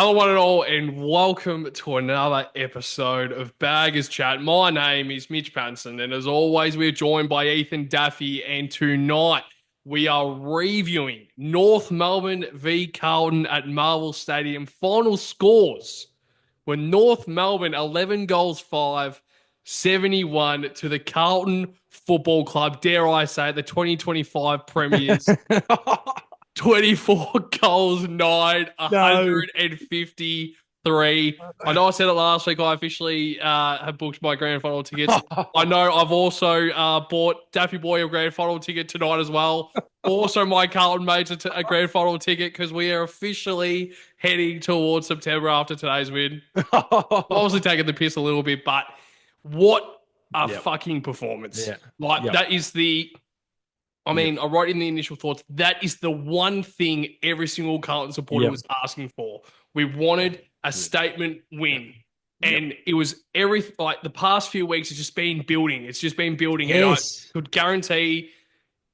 Hello, one and all, and welcome to another episode of Baggers Chat. My name is Mitch Pattinson, and as always, we're joined by Ethan Daffy. And tonight, we are reviewing North Melbourne v Carlton at Marvel Stadium. Final scores were North Melbourne 11 goals 5, 71 to the Carlton Football Club. Dare I say, the 2025 premiers. 24 goals, 9, No. 153. I know I said it last week. I officially have booked my grand final tickets. I know I've also bought Daffy Boy a grand final ticket tonight as well. Also, my Carlton mates a grand final ticket because we are officially heading towards September after today's win. Obviously taking the piss a little bit, but what a Yep. fucking performance. Yeah. Like, Yep. that is Yep. I wrote in the initial thoughts, that is the one thing every single Carlton supporter Yep. was asking for. We wanted a statement win. Yep. And it was like the past few weeks, it's just been building. It's just been building. Yes. And I could guarantee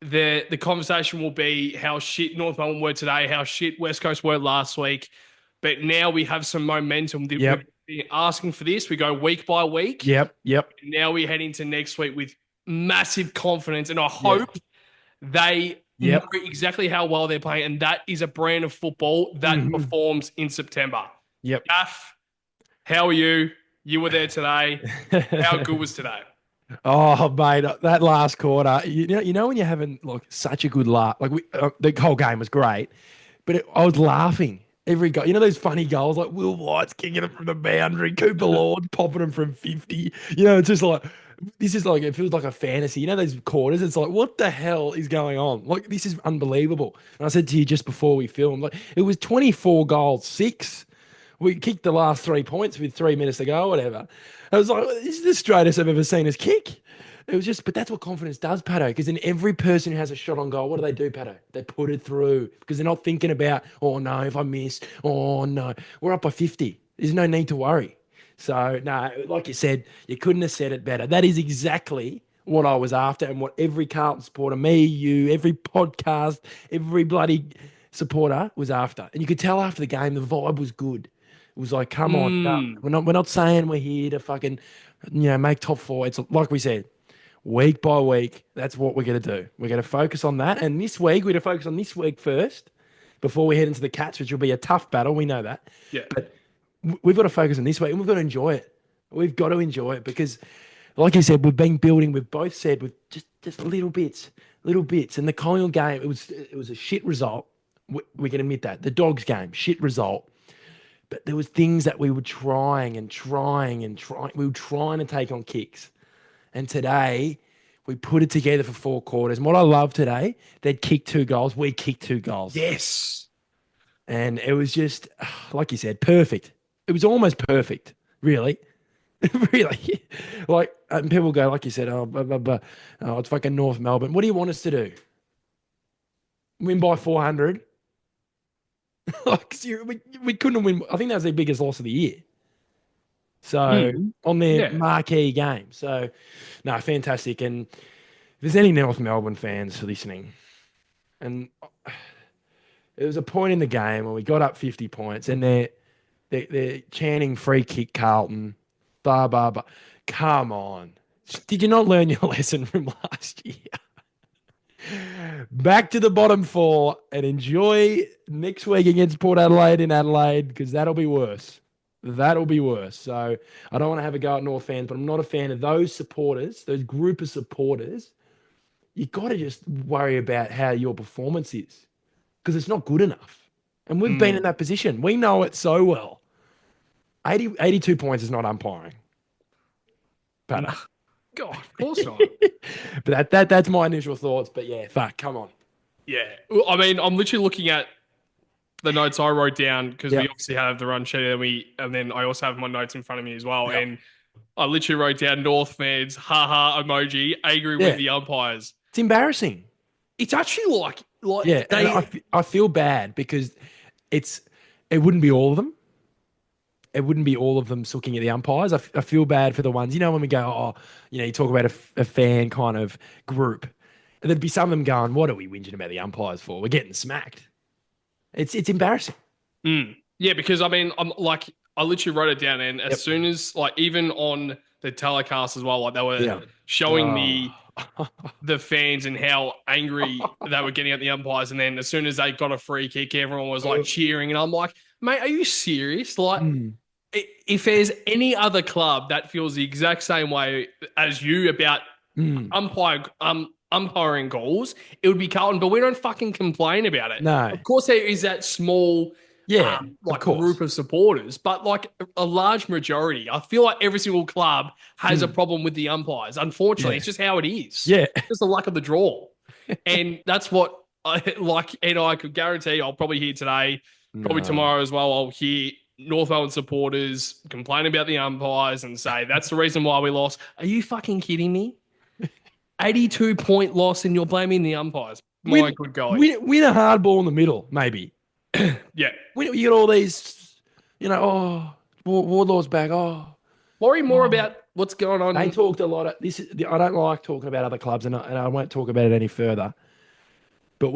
the conversation will be how shit North Melbourne were today, how shit West Coast were last week. But now we have some momentum. Yep. We've been asking for this. We go week by week. Yep. Yep. Now we head into next week with massive confidence. And I hope they know Yep. exactly how well they're playing, and that is a brand of football that performs in September. Yep. Gaff, how are you? You were there today. How good was today? Oh, mate, that last quarter, you know when you're having like such a good laugh, like the whole game was great, but I was laughing every goal. You know those funny goals like Will White's kicking it from the boundary, Cooper Lord popping them from 50. It's just like this is like it feels like a fantasy. You know those quarters, it's like what the hell is going on? Like this is unbelievable. And I said to you just before we filmed, like it was 24 goals, 6. We kicked the last 3 points with 3 minutes to go, whatever. I was like, this is the straightest I've ever seen us kick. It was just, but that's what confidence does, Patto. Because then every person who has a shot on goal, what do, Patto? They put it through because they're not thinking about, oh no, if I miss, oh no. We're up by 50. There's no need to worry. So, no, like you said, you couldn't have said it better. That is exactly what I was after and what every Carlton supporter, me, you, every podcast, every bloody supporter was after. And you could tell after the game, the vibe was good. It was like, come on, no, we're not saying we're here to fucking, make top 4. It's like we said, week by week. That's what we're gonna do. We're gonna focus on that. And this week, we're gonna focus on this week first before we head into the Cats, which will be a tough battle. We know that. Yeah. But we've got to focus on this week, and we've got to enjoy it. We've got to enjoy it because, like you said, we've been building. We've both said with just little bits. And the Collingwood game, it was a shit result. We can admit that. The Dogs game, shit result. But there was things that we were trying. We were trying to take on kicks. And today, we put it together for 4 quarters. And what I love today, they'd kick 2 goals. We kicked 2 goals. Yes. And it was just, like you said, perfect. It was almost perfect, really. Really. Like, and people go, like you said, it's fucking North Melbourne. What do you want us to do? Win by 400? Like, we couldn't win. I think that was their biggest loss of the year. So on their marquee game. So, no, fantastic. And if there's any North Melbourne fans listening, and there was a point in the game where we got up 50 points, and they're chanting free kick Carlton, blah blah blah. Come on, did you not learn your lesson from last year? Back to the bottom 4 and enjoy next week against Port Adelaide in Adelaide because that'll be worse. That'll be worse. So I don't want to have a go at North fans, but I'm not a fan of those supporters, those group of supporters. You got to just worry about how your performance is because it's not good enough. And we've been in that position. We know it so well. 82 points is not umpiring. But God, of course not. But that's my initial thoughts. But yeah, fuck, come on. Yeah. I mean, I'm literally looking at the notes I wrote down because we obviously have the run sheet and then I also have my notes in front of me as well. Yep. And I literally wrote down North fans, haha emoji, angry with the umpires. It's embarrassing. It's actually like I feel bad because it wouldn't be all of them. It wouldn't be all of them looking at the umpires. I feel bad for the ones, when we go, you talk about a fan kind of group. There'd be some of them going, what are we whinging about the umpires for? We're getting smacked. It's embarrassing. Yeah, because I mean, I'm like, I literally wrote it down, and as Yep. soon as like even on the telecast as well, like they were Yeah. showing Oh. me the fans and how angry they were getting at the umpires, and then as soon as they got a free kick, everyone was like cheering, and I'm like, mate, are you serious? Like, Mm. if there's any other club that feels the exact same way as you about Mm. umpiring goals, it would be Carlton, but we don't fucking complain about it. No. Of course, there is that small Yeah, of like course. group of supporters, but like a large majority, I feel like every single club has a Mm. problem with the umpires. Unfortunately, Yeah. it's just how it is. Yeah. Just the luck of the draw, and that's what I like. And I could guarantee I'll probably hear today, probably No. tomorrow as well. I'll hear North Melbourne supporters complain about the umpires and say that's the reason why we lost. Are you fucking kidding me? 82-point loss, and you're blaming the umpires. My Win, good golly. win a hard ball in the middle, maybe. Yeah. You get all these, Wardlaw's back. Worry more Oh. about what's going They on. talked a lot of this. I don't like talking about other clubs, and I won't talk about it any further. But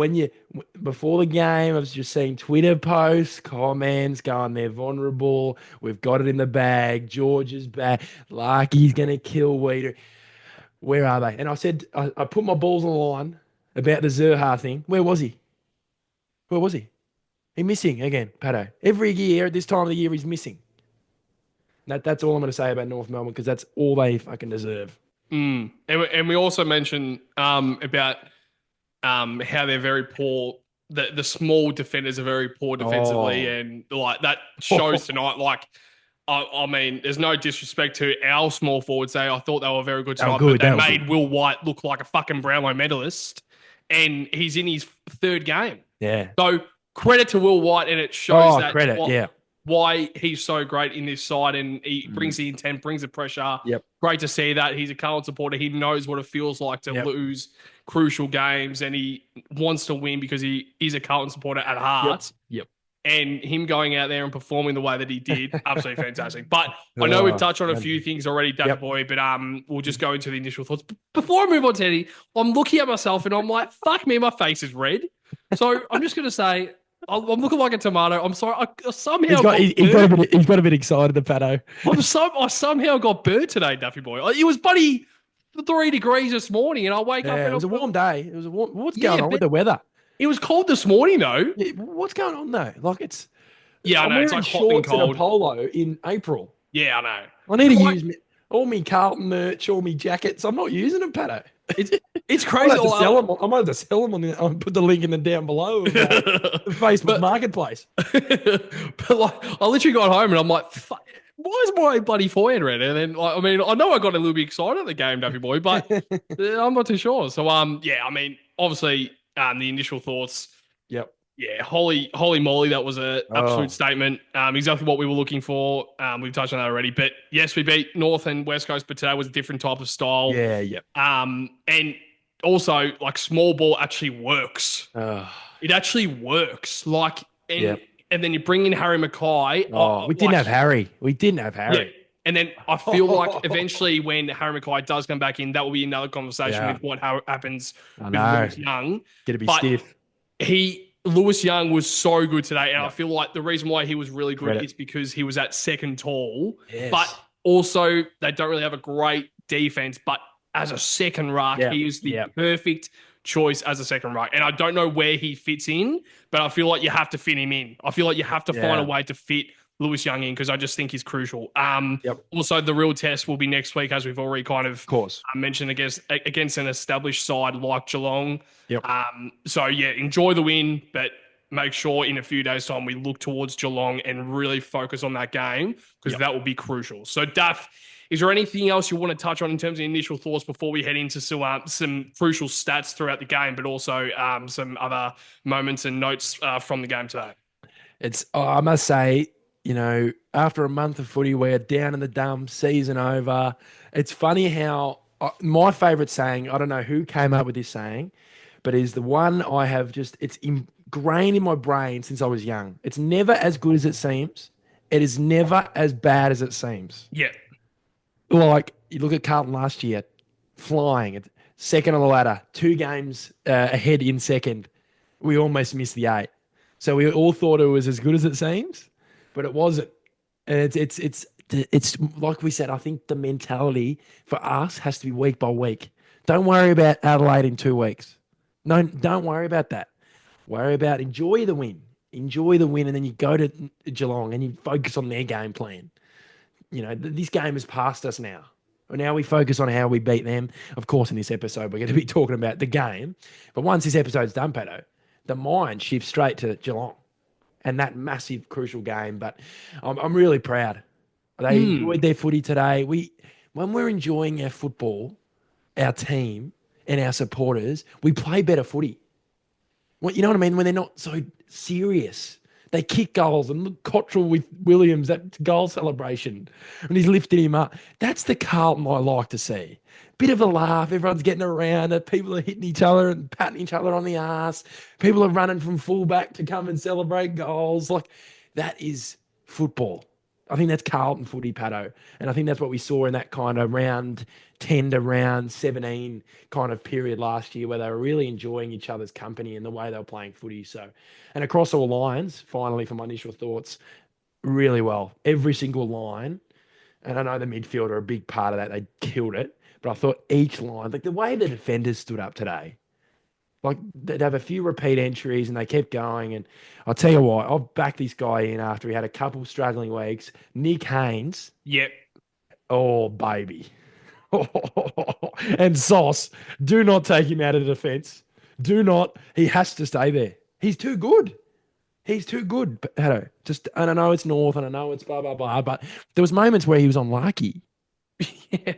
before the game, I was just seeing Twitter posts, comments going, they're vulnerable. We've got it in the bag. George is back. Larky's going to kill Weeder. Where are they? And I said, I put my balls on the line about the Zerha thing. Where was he? Where was he? He's missing again, Patto. Every year at this time of the year, he's missing. That's all I'm going to say about North Melbourne because that's all they fucking deserve. And we also mentioned about how they're very poor. The small defenders are very poor defensively, Oh, and like that shows tonight. Like, I mean, there's no disrespect to our small forwards. I thought they were very good they were tonight, but good. they They were good. made Will White look like a fucking Brownlow medalist, and he's in his third game. Yeah. So credit to Will White, and it shows Oh, that credit. Yeah. why he's so great in this side, and he brings the intent, brings the pressure. Yep. Great to see that he's a Carlton supporter. He knows what it feels like to Yep. lose crucial games, and he wants to win because he is a Carlton supporter at Yep. heart. Yep. And him going out there and performing the way that he did, absolutely fantastic. But I know we've Oh, touched on a man. few things already, David Yep. Boy, but we'll just go into the initial thoughts. Before I move on, Teddy, I'm looking at myself and I'm like, fuck me, my face is red. So I'm just gonna say I'm looking like a tomato. I'm sorry. I somehow He's got a bit excited, the Patto. I somehow got burnt today, Duffy boy. It was bloody 3 degrees this morning, and I wake up Yeah, and it was a warm day. It was a warm. What's going on with but the weather? it was cold this morning though. Yeah, what's going on though? Like Yeah, I I'm know. It's wearing like hot and shorts and a cold. polo in April. Yeah, I know. I need to Like, use all my Carlton merch, all my jackets. I'm not using them, Patto. it's I crazy. might have to sell them. I might have to sell them I'll put the link in the down below of the Facebook Marketplace. But like, I literally got home and I'm like, fuck, why is my bloody forehead red? And then, like, I mean, I know I got a little bit excited at the game, Duffy boy, but I'm not too sure. So, yeah, I mean, obviously, the initial thoughts. Yep. Yeah, holy moly, that was an absolute statement. Exactly what we were looking for. We've touched on that already. But yes, we beat North and West Coast, but today was a different type of style. Yeah, yep. And also, like, small ball actually works. It actually works. Like, and then you bring in Harry Mackay. We didn't have Harry. We didn't have Harry. Yeah. And then I feel like eventually when Harry Mackay does come back in, that will be another conversation with what happens with Lewis Young. Gonna be stiff. Lewis Young was so good today, and I feel like the reason why he was really good is because he was at second tall. Yes. But also, they don't really have a great defense. But as a second ruck, he is the perfect choice as a second ruck. And I don't know where he fits in, but I feel like you have to fit him in. I feel like you have to find a way to fit Lewis Young in because I just think he's crucial. Also, the real test will be next week, as we've already kind of mentioned, against an established side like Geelong. So, yeah, enjoy the win, but make sure in a few days' time we look towards Geelong and really focus on that game because that will be crucial. So, Duff, is there anything else you want to touch on in terms of initial thoughts before we head into some crucial stats throughout the game, but also some other moments and notes from the game today? I must say, after a month of footy, we're down in the dumps, season over. It's funny how my favourite saying, I don't know who came up with this saying, but is the one I have it's ingrained in my brain since I was young. It's never as good as it seems. It is never as bad as it seems. Yeah. Like, you look at Carlton last year, flying at second on the ladder, 2 games ahead in second. We almost missed the 8. So we all thought it was as good as it seems. but it wasn't. And it's like we said. I think the mentality for us has to be week by week. Don't worry about Adelaide in 2 weeks. No, don't worry about that. Worry about enjoy the win, and then you go to Geelong and you focus on their game plan. This game has passed us now. Now we focus on how we beat them. Of course, in this episode, we're going to be talking about the game. But once this episode's done, Patto, the mind shifts straight to Geelong and that massive, crucial game. But I'm really proud. They enjoyed their footy today. When we're enjoying our football, our team and our supporters, we play better footy. Well, you know what I mean? When they're not so serious. They kick goals, and look, Cottrell with Williams, that goal celebration, and he's lifted him up. That's the Carlton I like to see. Bit of a laugh. Everyone's getting around it. People are hitting each other and patting each other on the ass. People are running from fullback to come and celebrate goals. Like, that is football. I think that's Carlton footy, Patto. And I think that's what we saw in that kind of round 10 to round 17 kind of period last year, where they were really enjoying each other's company and the way they were playing footy. So, and across all lines, finally, for my initial thoughts, really well. Every single line. And I know the midfield are a big part of that. They killed it. But I thought each line, like the way the defenders stood up today, like they'd have a few repeat entries and they kept going. And I'll tell you what, I've backed this guy in after he had a couple struggling weeks. Nick Haynes. Yep. Oh, baby. And Sauce, do not take him out of the defence. Do not. He has to stay there. He's too good. He's too good. Hello. And I know it's North and I know it's blah, blah, blah, but there was moments where he was unlucky. Yeah.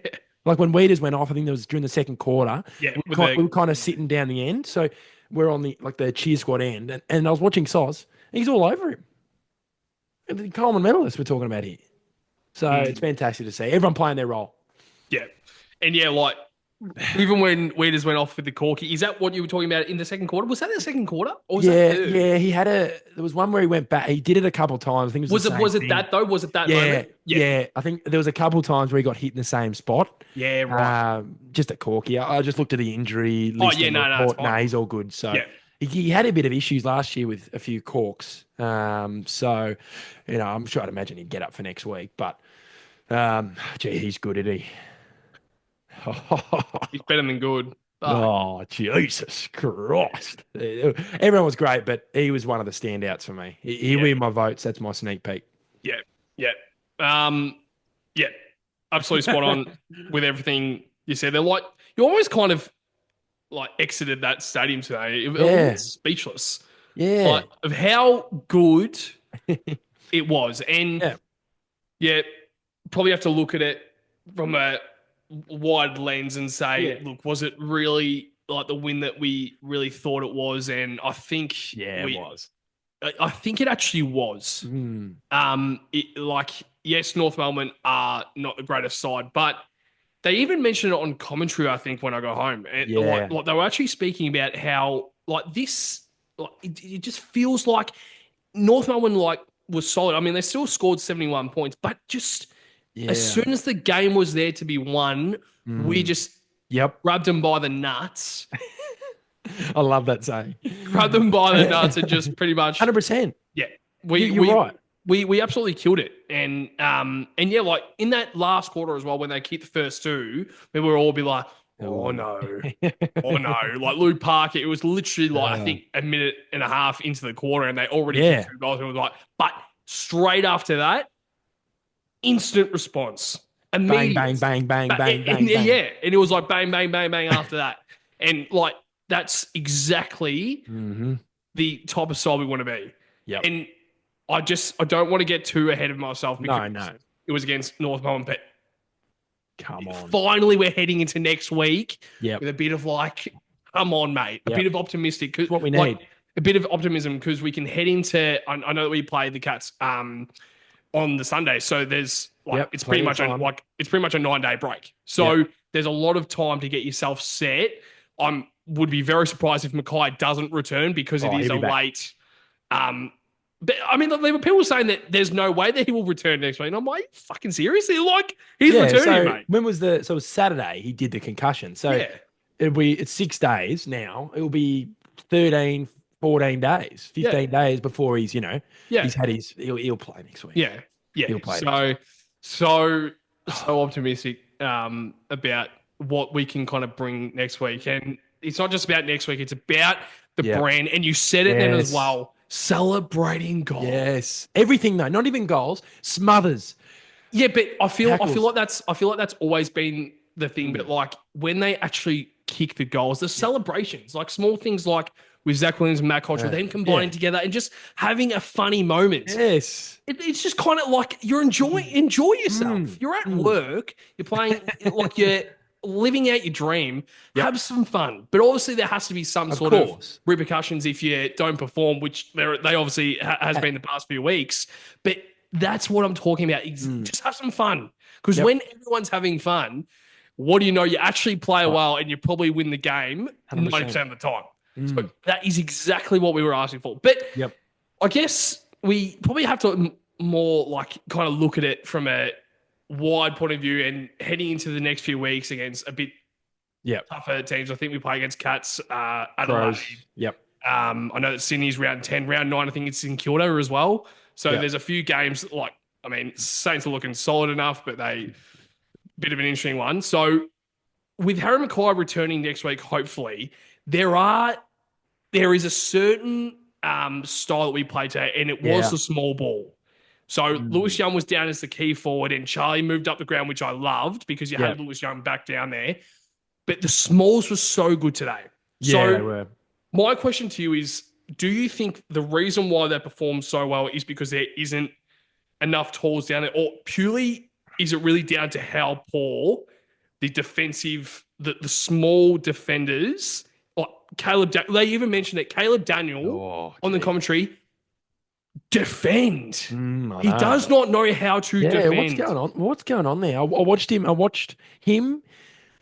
Like when Weeders went off, I think that was during the second quarter. Yeah, we were kind of sitting down the end. So we're on the cheer squad end. And I was watching Sauce. He's all over him. And the Coleman medalist we're talking about here. So it's fantastic to see. Everyone playing their role. Yeah. And yeah, like, even when Weeders went off with the corky, is that what you were talking about in the second quarter? Was that the second quarter? Or was that third? Yeah. There was one where he went back. He did it a couple of times. I think was it that though? Was it that moment? Yeah. I think there was a couple of times where he got hit in the same spot. Yeah, right. Just a corky. I just looked at the injury list. No, he's all good. So he had a bit of issues last year with a few corks. So, I'm sure I'd imagine he'd get up for next week. But, he's good, isn't he? He's better than good. Oh, Jesus Christ. Everyone was great, but he was one of the standouts for me. He'll win my votes. That's my sneak peek. Yeah. Absolutely spot on with everything you said. They're like, you almost kind of like exited that stadium today. It was speechless. Yeah. Like, of how good it was. And probably have to look at it from a wide lens and say, look, was it really like the win that we really thought it was? And I think it was. I think it actually was. Yes, North Melbourne are not the greatest side, but they even mentioned it on commentary, I think, when I got home. And like they were actually speaking about how like this, like it just feels like North Melbourne was solid. I mean, they still scored 71 points, but just as soon as the game was there to be won, we just grabbed them by the nuts. I love that saying. Grabbed them by the nuts and just pretty much 100%. Yeah, you're right. We absolutely killed it, and like in that last quarter as well, when they kicked the first two, we were all be like, oh no, oh no, like Luke Parker. It was literally I think a minute and a half into the quarter, and they already kicked 2 goals. And it was like, but straight after that, instant response, immediate bang, bang, bang, bang, bang, bang. Yeah, and it was like bang, bang, bang, bang after that, and like that's exactly the type of side we want to be. Yeah, and I don't want to get too ahead of myself because it was against North Melbourne. But come on, finally we're heading into next week with a bit of come on, mate, a bit of optimistic. What we need. A bit of optimism because we can head into. I know that we play the Cats on the Sunday, so there's it's pretty much a 9-day break. So there's a lot of time to get yourself set. Would be very surprised if Mackay doesn't return because it is a late. But I mean, there were people saying that there's no way that he will return next week. And I'm like, fucking seriously? Like, he's returning, mate. When was so it was Saturday he did the concussion. So it's 6 days now. It will be 13, 14 days, Yeah. 15 days before he's, Yeah. he's had he'll play next week. Yeah. Yeah. He'll play next So, week. so, so optimistic about what we can kind of bring next week. And it's not just about next week, it's about the Yep. brand. And you said it then as Yes. well. Celebrating goals. Yes. Everything though, not even goals, smothers. Yeah, but I feel Tackles. like that's always been the thing. But like when they actually kick the goals, the celebrations, like small things like with Zach Williams and Matt Cottrell, then combining together and just having a funny moment. Yes. It's just kind of like you're enjoy yourself. You're at work, you're playing like you're living out your dream. Have some fun, but obviously there has to be some sort of repercussions if you don't perform, which they obviously has been the past few weeks. But that's what I'm talking about. Just have some fun, because when everyone's having fun, what do you know? You actually play well, and you probably win the game 90% of the time. So that is exactly what we were asking for. But I guess we probably have to more like kind of look at it from a wide point of view, and heading into the next few weeks against a bit tougher teams. I think we play against Cats, Adelaide. I know that Sydney's round 10. Round 9, I think it's in Kilda as well. So there's a few games Saints are looking solid enough, but bit of an interesting one. So with Harry Mackay returning next week, hopefully, there is a certain style that we play today, and it was the small ball. So Lewis Young was down as the key forward, and Charlie moved up the ground, which I loved because you had Lewis Young back down there. But the smalls were so good today. Yeah, they were. My question to you is, do you think the reason why they performed so well is because there isn't enough talls down there, or purely is it really down to how poor the small defenders, like they even mentioned that Caleb Daniel on the commentary defend. He does not know how to defend. What's going on? What's going on there? I watched him,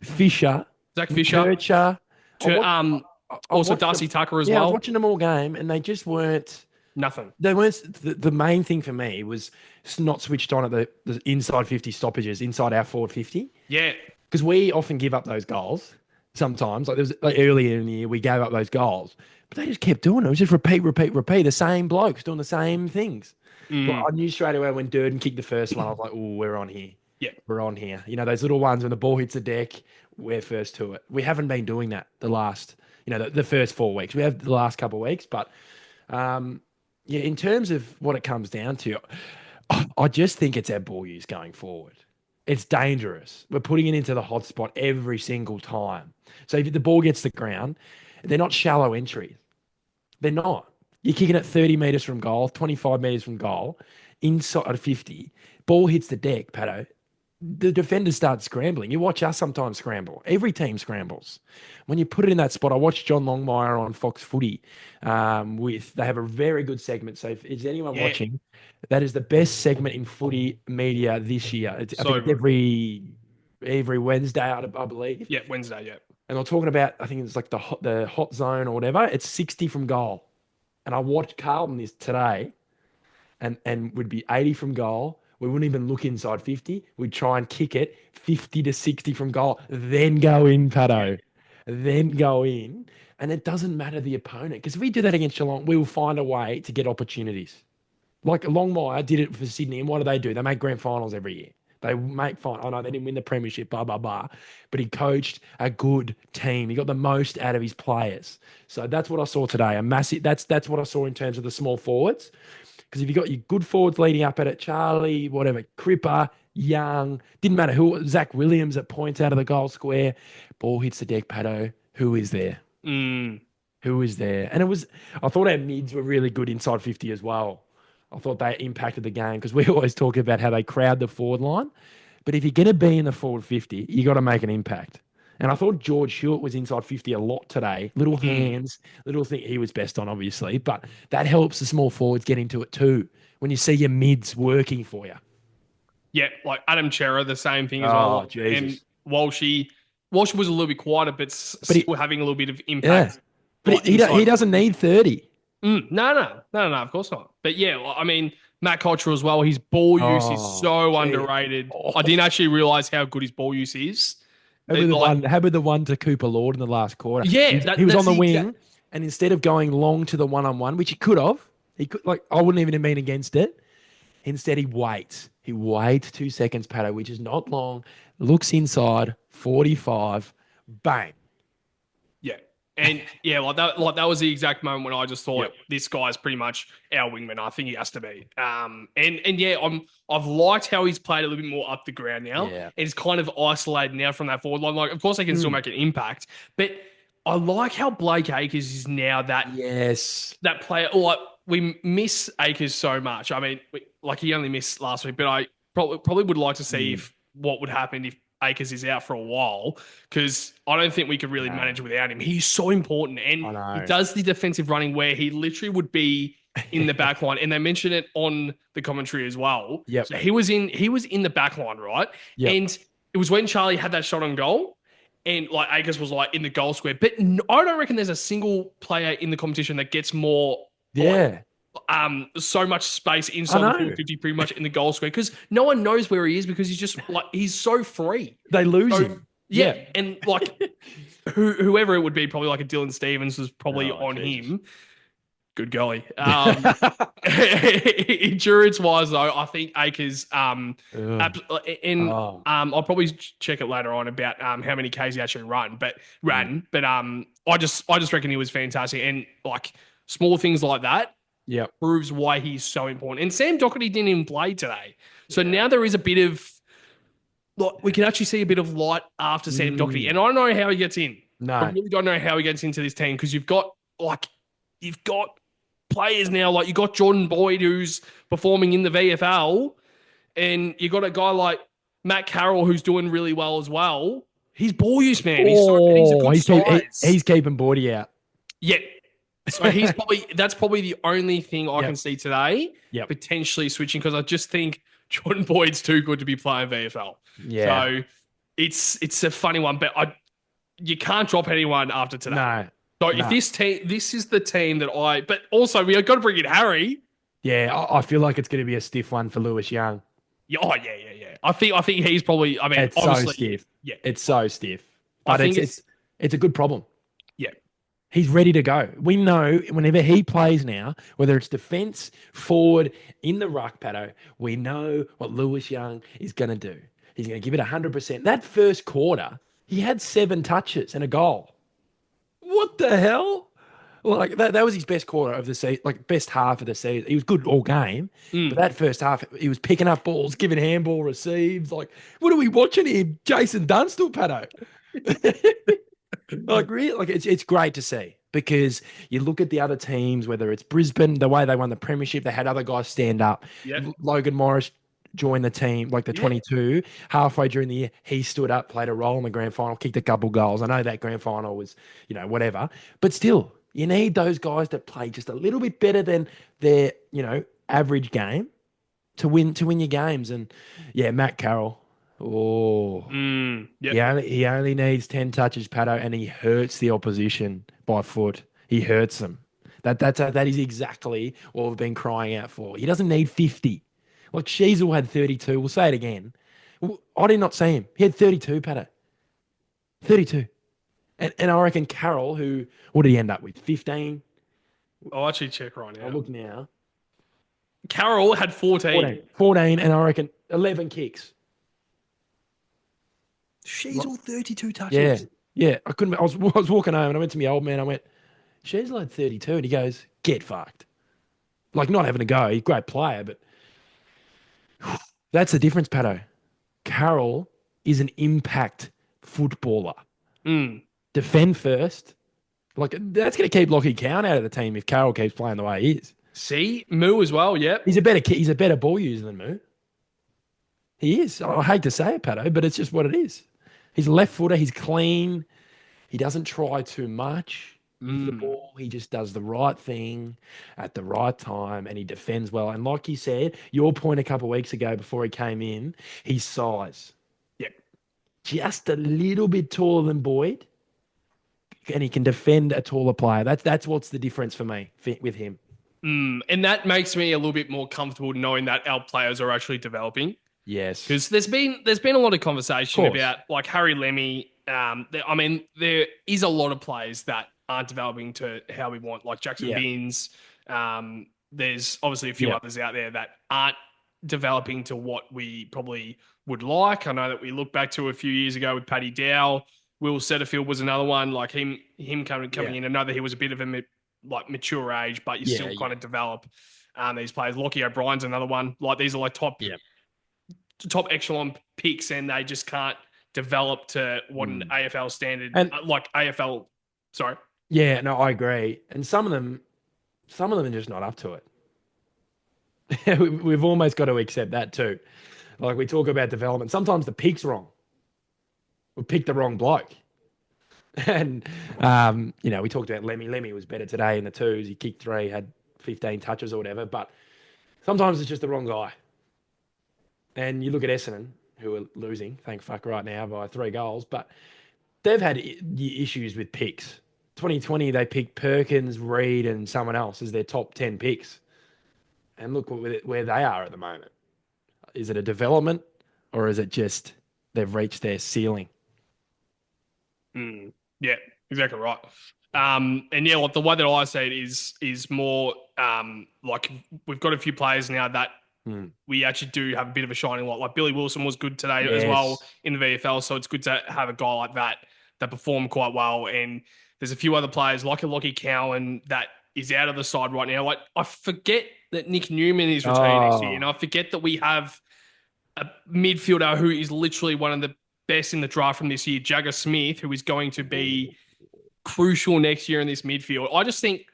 Fisher, Zach Fisher, Percher, also Darcy Tucker as well. I was watching them all game, and they just weren't nothing. They weren't. The main thing for me was not switched on at the inside 50 stoppages, inside our forward 50. Yeah, because we often give up those goals. Sometimes, like there was earlier in the year, we gave up those goals, but they just kept doing it. It was just repeat. The same blokes doing the same things. But I knew straight away when Durden kicked the first one, I was like, "Oh, we're on here. Yeah, we're on here." You know, those little ones when the ball hits the deck, we're first to it. We haven't been doing that the last, the first 4 weeks. We have the last couple of weeks, but in terms of what it comes down to, I just think it's our ball use going forward. It's dangerous. We're putting it into the hot spot every single time. So if the ball gets the ground, they're not shallow entries. They're not. You're kicking it 30 metres from goal, 25 metres from goal, inside 50. Ball hits the deck, Patto. The defenders start scrambling. You watch us sometimes scramble. Every team scrambles. When you put it in that spot, I watched John Longmire on Fox Footy. They have a very good segment. So if is anyone watching, that is the best segment in footy media this year. I think every Wednesday, I believe. Yeah, Wednesday, yeah. And they're talking about, I think it's like the hot zone or whatever. It's 60 from goal. And I watched Carlton this today, and would be 80 from goal. We wouldn't even look inside 50. We'd try and kick it 50 to 60 from goal, then go in, Patto. Then go in. And it doesn't matter the opponent, because if we do that against Geelong, we will find a way to get opportunities. Like Longmire did it for Sydney, and what do? They make grand finals every year. They make fun. I know they didn't win the premiership, blah, blah, blah. But he coached a good team. He got the most out of his players. So that's what I saw today. A massive. That's what I saw in terms of the small forwards. Because if you got your good forwards leading up at it, Charlie, whatever, Cripper, Young, didn't matter who, Zach Williams at points out of the goal square, ball hits the deck, Patto. Who is there? Who is there? And I thought our mids were really good inside 50 as well. I thought they impacted the game, because we always talk about how they crowd the forward line. But if you're going to be in the forward 50, you got to make an impact. And I thought George Hewett was inside 50 a lot today. Little hands, little thing. He was best on, obviously. But that helps the small forwards get into it too, when you see your mids working for you. Yeah, like Adam Chera, the same thing as well. Jesus. And Walshy was a little bit quieter, but still having a little bit of impact. Yeah. But he doesn't need 30. No, of course not. But yeah, I mean, Matt Cottrell as well, his ball use is so underrated. I didn't actually realise how good his ball use is. How about the one to Cooper Lord in the last quarter? Yeah. He was on the wing. And instead of going long to the one-on-one, which he could, like, I wouldn't even have been against it. Instead, he waits. He waits 2 seconds, Patto, which is not long. Looks inside, 45, bang. Yeah. And yeah, like that was the exact moment when I just thought Yep. this guy's pretty much our wingman. I think he has to be. And yeah, I've liked how he's played a little bit more up the ground now. Yeah. And he's kind of isolated now from that forward line. Like, of course, they can still make an impact, but I like how Blake Acres is now Yes. that player. Like, we miss Acres so much. I mean, like he only missed last week, but I probably would like to see if what would happen if Acres is out for a while, because I don't think we could really manage without him. He's so important, and he does the defensive running where he literally would be in the back line, and they mentioned it on the commentary as well. Yep. So he was in the back line, right? Yep. And it was when Charlie had that shot on goal, and like Acres was like in the goal square. But I don't reckon there's a single player in the competition that gets more. Yeah. So much space inside the 450, pretty much in the goal square, because no one knows where he is, because he's just like, he's so free. They lose him. Yeah. And like whoever it would be, probably like a Dylan Stevens was probably on him. Good golly. Endurance wise though, I think Acres I'll probably check it later on about how many Ks he actually ran, but I just reckon he was fantastic, and like small things like that proves why he's so important. And Sam Doherty didn't even play today. So now there is a bit of, like, we can actually see a bit of light after Sam Doherty. And I don't know how he gets in. No. I really don't know how he gets into this team, because you've got players now, like you got Jordan Boyd, who's performing in the VFL, and you got a guy like Matt Carroll, who's doing really well as well. He's ball use, man. He's a good size. He's keeping Bordy out. Yeah. So that's probably the only thing I can see today, potentially switching, because I just think Jordan Boyd's too good to be playing VFL. Yeah. So it's a funny one, but you can't drop anyone after today. No. So if this is the team that but also we have got to bring in Harry. Yeah, I feel like it's going to be a stiff one for Lewis Young. Yeah, I think he's probably. I mean, it's honestly, so stiff. Yeah, it's so stiff. But it's a good problem. Yeah, he's ready to go. We know whenever he plays now, whether it's defense, forward, in the ruck, Patto, we know what Lewis Young is going to do. He's going to give it 100%. That first quarter, he had 7 touches and a goal. What the hell? Like that was his best quarter of the season, like best half of the season. He was good all game, but that first half, he was picking up balls, giving handball receives. Like, what are we watching here? Jason Dunstall, Patto. Like, really, like it's great to see, because you look at the other teams, whether it's Brisbane, the way they won the premiership, they had other guys stand up. Yep. Logan Morris joined the team, like the 22. Halfway during the year, he stood up, played a role in the grand final, kicked a couple goals. I know that grand final was, whatever, but still, you need those guys that play just a little bit better than their, average game to win your games. And yeah, Matt Carroll. Oh, he only needs 10 touches, Patto, and he hurts the opposition by foot. He hurts them. That is exactly what we've been crying out for. He doesn't need 50. Like, Sheasel had 32. We'll say it again. I did not see him. He had 32, Patto. 32. And I reckon Carroll, what did he end up with? 15? I'll actually check right now. I'll look now. Carroll had 14. 14, and I reckon 11 kicks. Sheasel 32 touches. Yeah. I couldn't. I was walking home and I went to my old man. I went, Sheasel had 32, and he goes, get fucked. Like, not having a go. He's a great player, but that's the difference, Patto. Carroll is an impact footballer. Defend first. Like, that's going to keep Lockie Cowan out of the team if Carroll keeps playing the way he is. See, Moo as well. Yep. He's a better ball user than Moo. He is. I hate to say it, Patto, but it's just what it is. He's a left footer. He's clean. He doesn't try too much with the ball. He just does the right thing at the right time, and he defends well. And like you said, your point a couple of weeks ago before he came in, his size. Yep. Just a little bit taller than Boyd, and he can defend a taller player. That's what's the difference for me with him. And that makes me a little bit more comfortable knowing that our players are actually developing. Yes, because there's been a lot of conversation about like Harry Lemmy. There is a lot of players that aren't developing to how we want, like Jackson Yeah. Binns. There's obviously a few others out there that aren't developing to what we probably would like. I know that we look back to a few years ago with Paddy Dow. Will Setterfield was another one, like him coming in. I know that he was a bit of a mature age, but you still kind of develop these players. Lockie O'Brien's another one. Like these are like top echelon picks, and they just can't develop to what an AFL standard, And like AFL. Sorry. Yeah, no, I agree. And some of them are just not up to it. We've almost got to accept that too. Like we talk about development. Sometimes the pick's wrong. We picked the wrong bloke. And, we talked about Lemmy. Lemmy was better today in the twos. He kicked 3, had 15 touches or whatever. But sometimes it's just the wrong guy. And you look at Essendon, who are losing, thank fuck, right now by 3 goals. But they've had issues with picks. 2020, they picked Perkins, Reed, and someone else as their top 10 picks. And look where they are at the moment. Is it a development or is it just they've reached their ceiling? Yeah, exactly right. And yeah, like the way that I say it is more like we've got a few players now that we actually do have a bit of a shining light. Like Billy Wilson was good today as well in the VFL, so it's good to have a guy like that performed quite well. And there's a few other players like a Lockie Cowan that is out of the side right now. Like I forget that Nick Newman is returning next year, and I forget that we have a midfielder who is literally one of the best in the draft from this year, Jagger Smith, who is going to be crucial next year in this midfield. I just think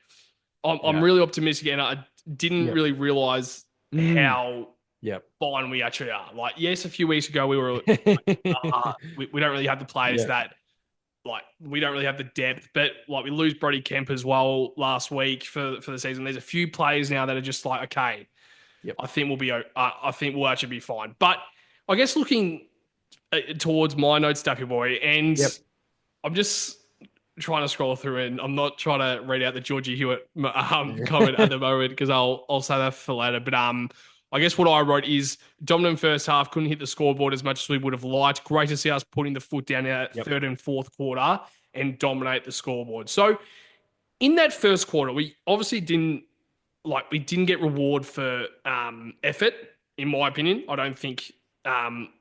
I'm really optimistic, and I didn't really realise how fine we actually are. Like, yes, a few weeks ago we were like, we don't really have the players that, like, we don't really have the depth, but like we lose Brody Kemp as well last week for the season. There's a few players now that are just like, okay, I think we'll actually be fine. But I guess looking towards my notes, Daffy Boy, and I'm just trying to scroll through, and I'm not trying to read out the Georgie Hewett comment at the moment because I'll say that for later. But I guess what I wrote is dominant first half, couldn't hit the scoreboard as much as we would have liked. Great to see us putting the foot down in that third and fourth quarter and dominate the scoreboard. So in that first quarter, we obviously didn't get reward for effort, in my opinion. I don't think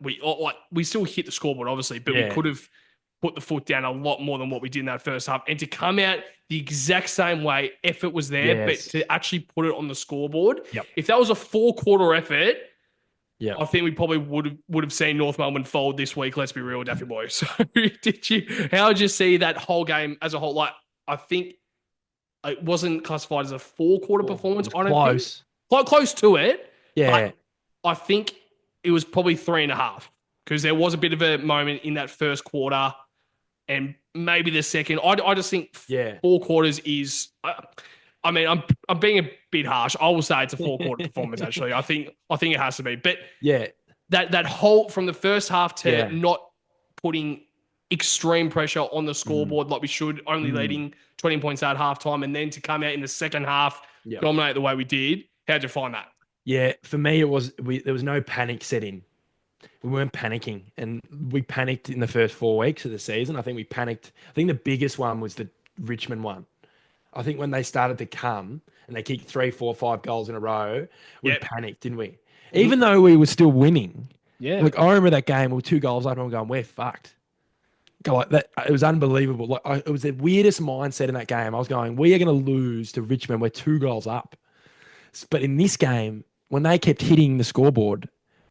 we still hit the scoreboard, obviously, but we could have put the foot down a lot more than what we did in that first half. And to come out the exact same way, effort was there, but to actually put it on the scoreboard, if that was a 4-quarter effort, I think we probably would have seen North Melbourne fold this week. Let's be real, Daffy Boy. So how did you see that whole game as a whole? Like, I think it wasn't classified as a 4-quarter performance. I don't think. Quite close to it. Yeah. But I think it was probably 3.5 because there was a bit of a moment in that first quarter and maybe the second. I just think 4 quarters is. I mean, I'm being a bit harsh. I will say it's a 4-quarter performance. Actually, I think it has to be. But that whole from the first half to not putting extreme pressure on the scoreboard like we should, only leading 20 points at halftime, and then to come out in the second half, dominate the way we did. How'd you find that? Yeah, for me, there was no panic set in. We weren't panicking, and we panicked in the first 4 weeks of the season. I think we panicked. I think the biggest one was the Richmond one. I think when they started to come and they kicked 3, 4, 5 goals in a row, we panicked, didn't we? Even though we were still winning. Yeah. Like, I remember that game, we were 2 goals up and I'm going, we're fucked. Like that, it was unbelievable. Like it was the weirdest mindset in that game. I was going, we are going to lose to Richmond. We're 2 goals up. But in this game, when they kept hitting the scoreboard,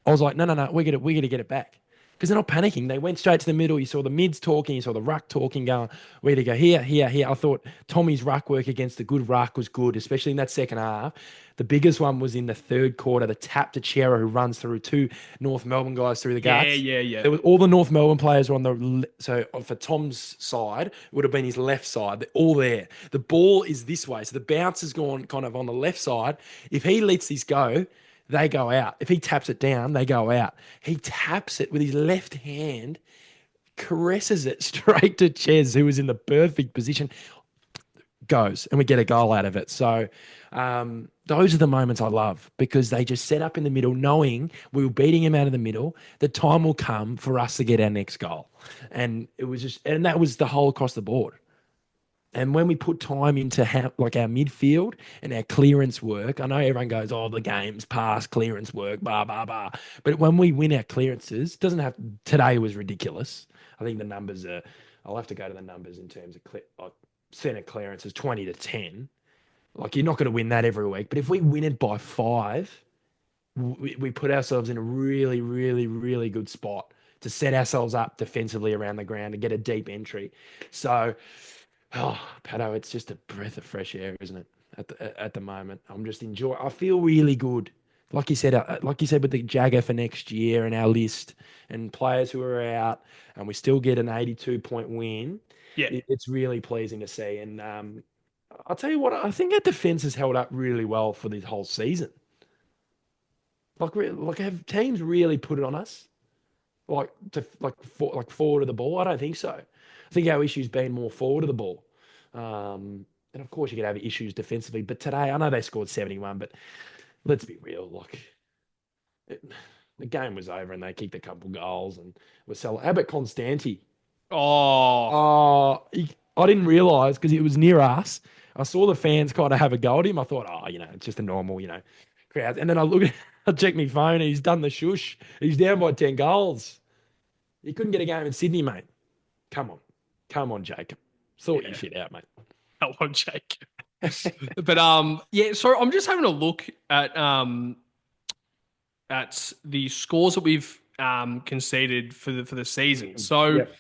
I was like, no, we're going to get it back. Because they're not panicking. They went straight to the middle. You saw the mids talking. You saw the ruck talking, going, we're going to go here, here, here. I thought Tommy's ruck work against the good ruck was good, especially in that second half. The biggest one was in the third quarter, the tap to Chera who runs through 2 North Melbourne guys through the guts. Yeah. There was, all the North Melbourne players were on the... So for Tom's side, it would have been his left side. They're all there. The ball is this way. So the bounce has gone kind of on the left side. If he lets this go... they go out. If he taps it down, they go out. He taps it with his left hand, caresses it straight to Ches, who was in the perfect position, goes, and we get a goal out of it. So those are the moments I love because they just set up in the middle, knowing we were beating him out of the middle. The time will come for us to get our next goal. And it was just, and that was the whole across the board. And when we put time into like our midfield and our clearance work, I know everyone goes, "Oh, the game's past clearance work, blah blah blah." But when we win our clearances, doesn't have today was ridiculous. I think the numbers are. I'll have to go to the numbers in terms of like centre clearances, 20-10. Like you're not going to win that every week, but if we win it by 5, we put ourselves in a really, really, really good spot to set ourselves up defensively around the ground and get a deep entry. So, Patto, it's just a breath of fresh air, isn't it? At the moment, I'm just enjoying. I feel really good. Like you said, with the Jagger for next year and our list and players who are out, and we still get an 82-point win. Yeah. It's really pleasing to see. And I'll tell you what, I think our defense has held up really well for this whole season. Like have teams really put it on us? Forward of the ball? I don't think so. I think our issue's been more forward of the ball. And of course you could have issues defensively, but today I know they scored 71, but let's be real. The game was over and they kicked a couple goals and were selling. How about Constanti? Oh, I didn't realise because it was near us. I saw the fans kind of have a go at him. I thought, it's just a normal, crowd. And then I checked my phone and he's done the shush. He's down by 10 goals. He couldn't get a game in Sydney, mate. Come on, Jacob. Sort your shit out, mate. come on, Jake. But yeah. So I'm just having a look at the scores that we've conceded for the season. So. Yep.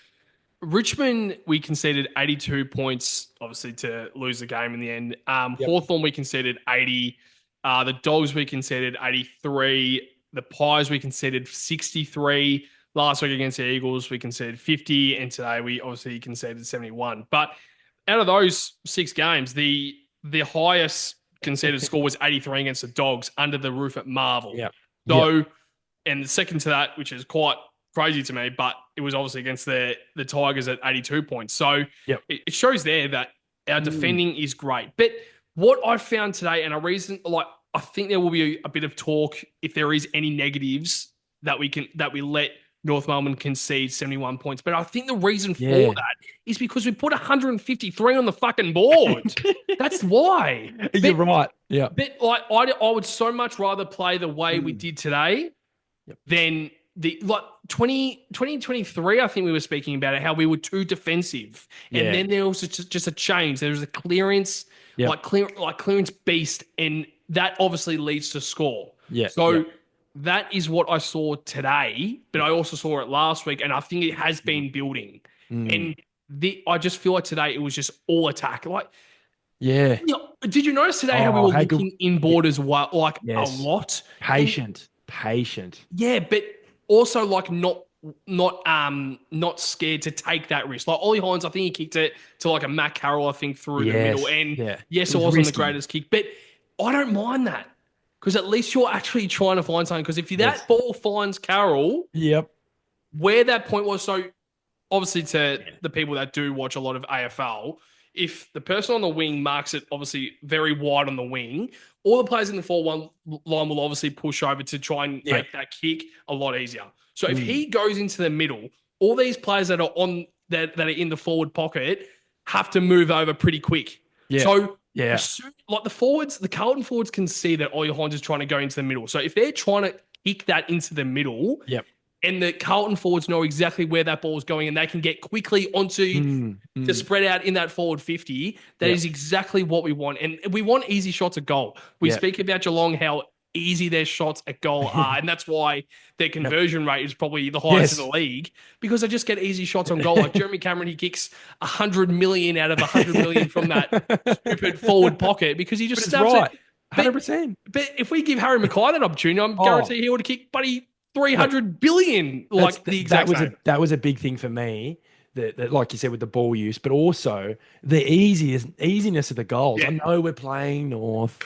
Richmond, we conceded 82 points, obviously, to lose the game in the end. Hawthorn, we conceded 80. The Dogs, we conceded 83. The Pies, we conceded 63. Last week against the Eagles, we conceded 50. And today, we obviously conceded 71. But out of those 6 games, the highest conceded score was 83 against the Dogs under the roof at Marvel. Yeah. So, and the second to that, which is quite crazy to me, but it was obviously against the Tigers at 82 points. So it shows there that our defending is great. But what I found today, and I think there will be a bit of talk if there is any negatives that we let North Melbourne concede 71 points. But I think the reason for that is because we put 153 on the fucking board. That's why. You're right. Yeah. But I would so much rather play the way we did today than the 2023, I think we were speaking about it, how we were too defensive. And then there was just a change. There was a clearance, clearance beast, and that obviously leads to score. Yeah. So that is what I saw today, but I also saw it last week, and I think it has been building. And I just feel like today it was just all attack. Did you notice today how we were looking inboard as well, a lot? Patient. Yeah, but also not scared to take that risk. Like Ollie Hines, I think he kicked it to like a Matt Carroll, I think, through the middle. And it wasn't risky. The greatest kick, but I don't mind that because at least you're actually trying to find something. Because if that ball finds Carroll, where that point was, so obviously to the people that do watch a lot of AFL, if the person on the wing marks it obviously very wide on the wing, all the players in the forward line will obviously push over to try and make that kick a lot easier. So if he goes into the middle, all these players that are that are in the forward pocket have to move over pretty quick. Yeah. So like the Carlton forwards can see that Ollie Hines is trying to go into the middle. So if they're trying to kick that into the middle, and the Carlton forwards know exactly where that ball is going and they can get quickly onto to spread out in that forward 50, that is exactly what we want. And we want easy shots at goal. We speak about Geelong, how easy their shots at goal are, and that's why their conversion rate is probably the highest in the league, because they just get easy shots on goal. Like Jeremy Cameron, he kicks 100 million out of 100 million from that stupid forward pocket because he just snaps it. 100%. But if we give Harry Mackay that opportunity, I'm guaranteed he would have kicked 300 billion, the exact same. That was a big thing for me, that like you said, with the ball use, but also the easiness of the goals. I know we're playing North,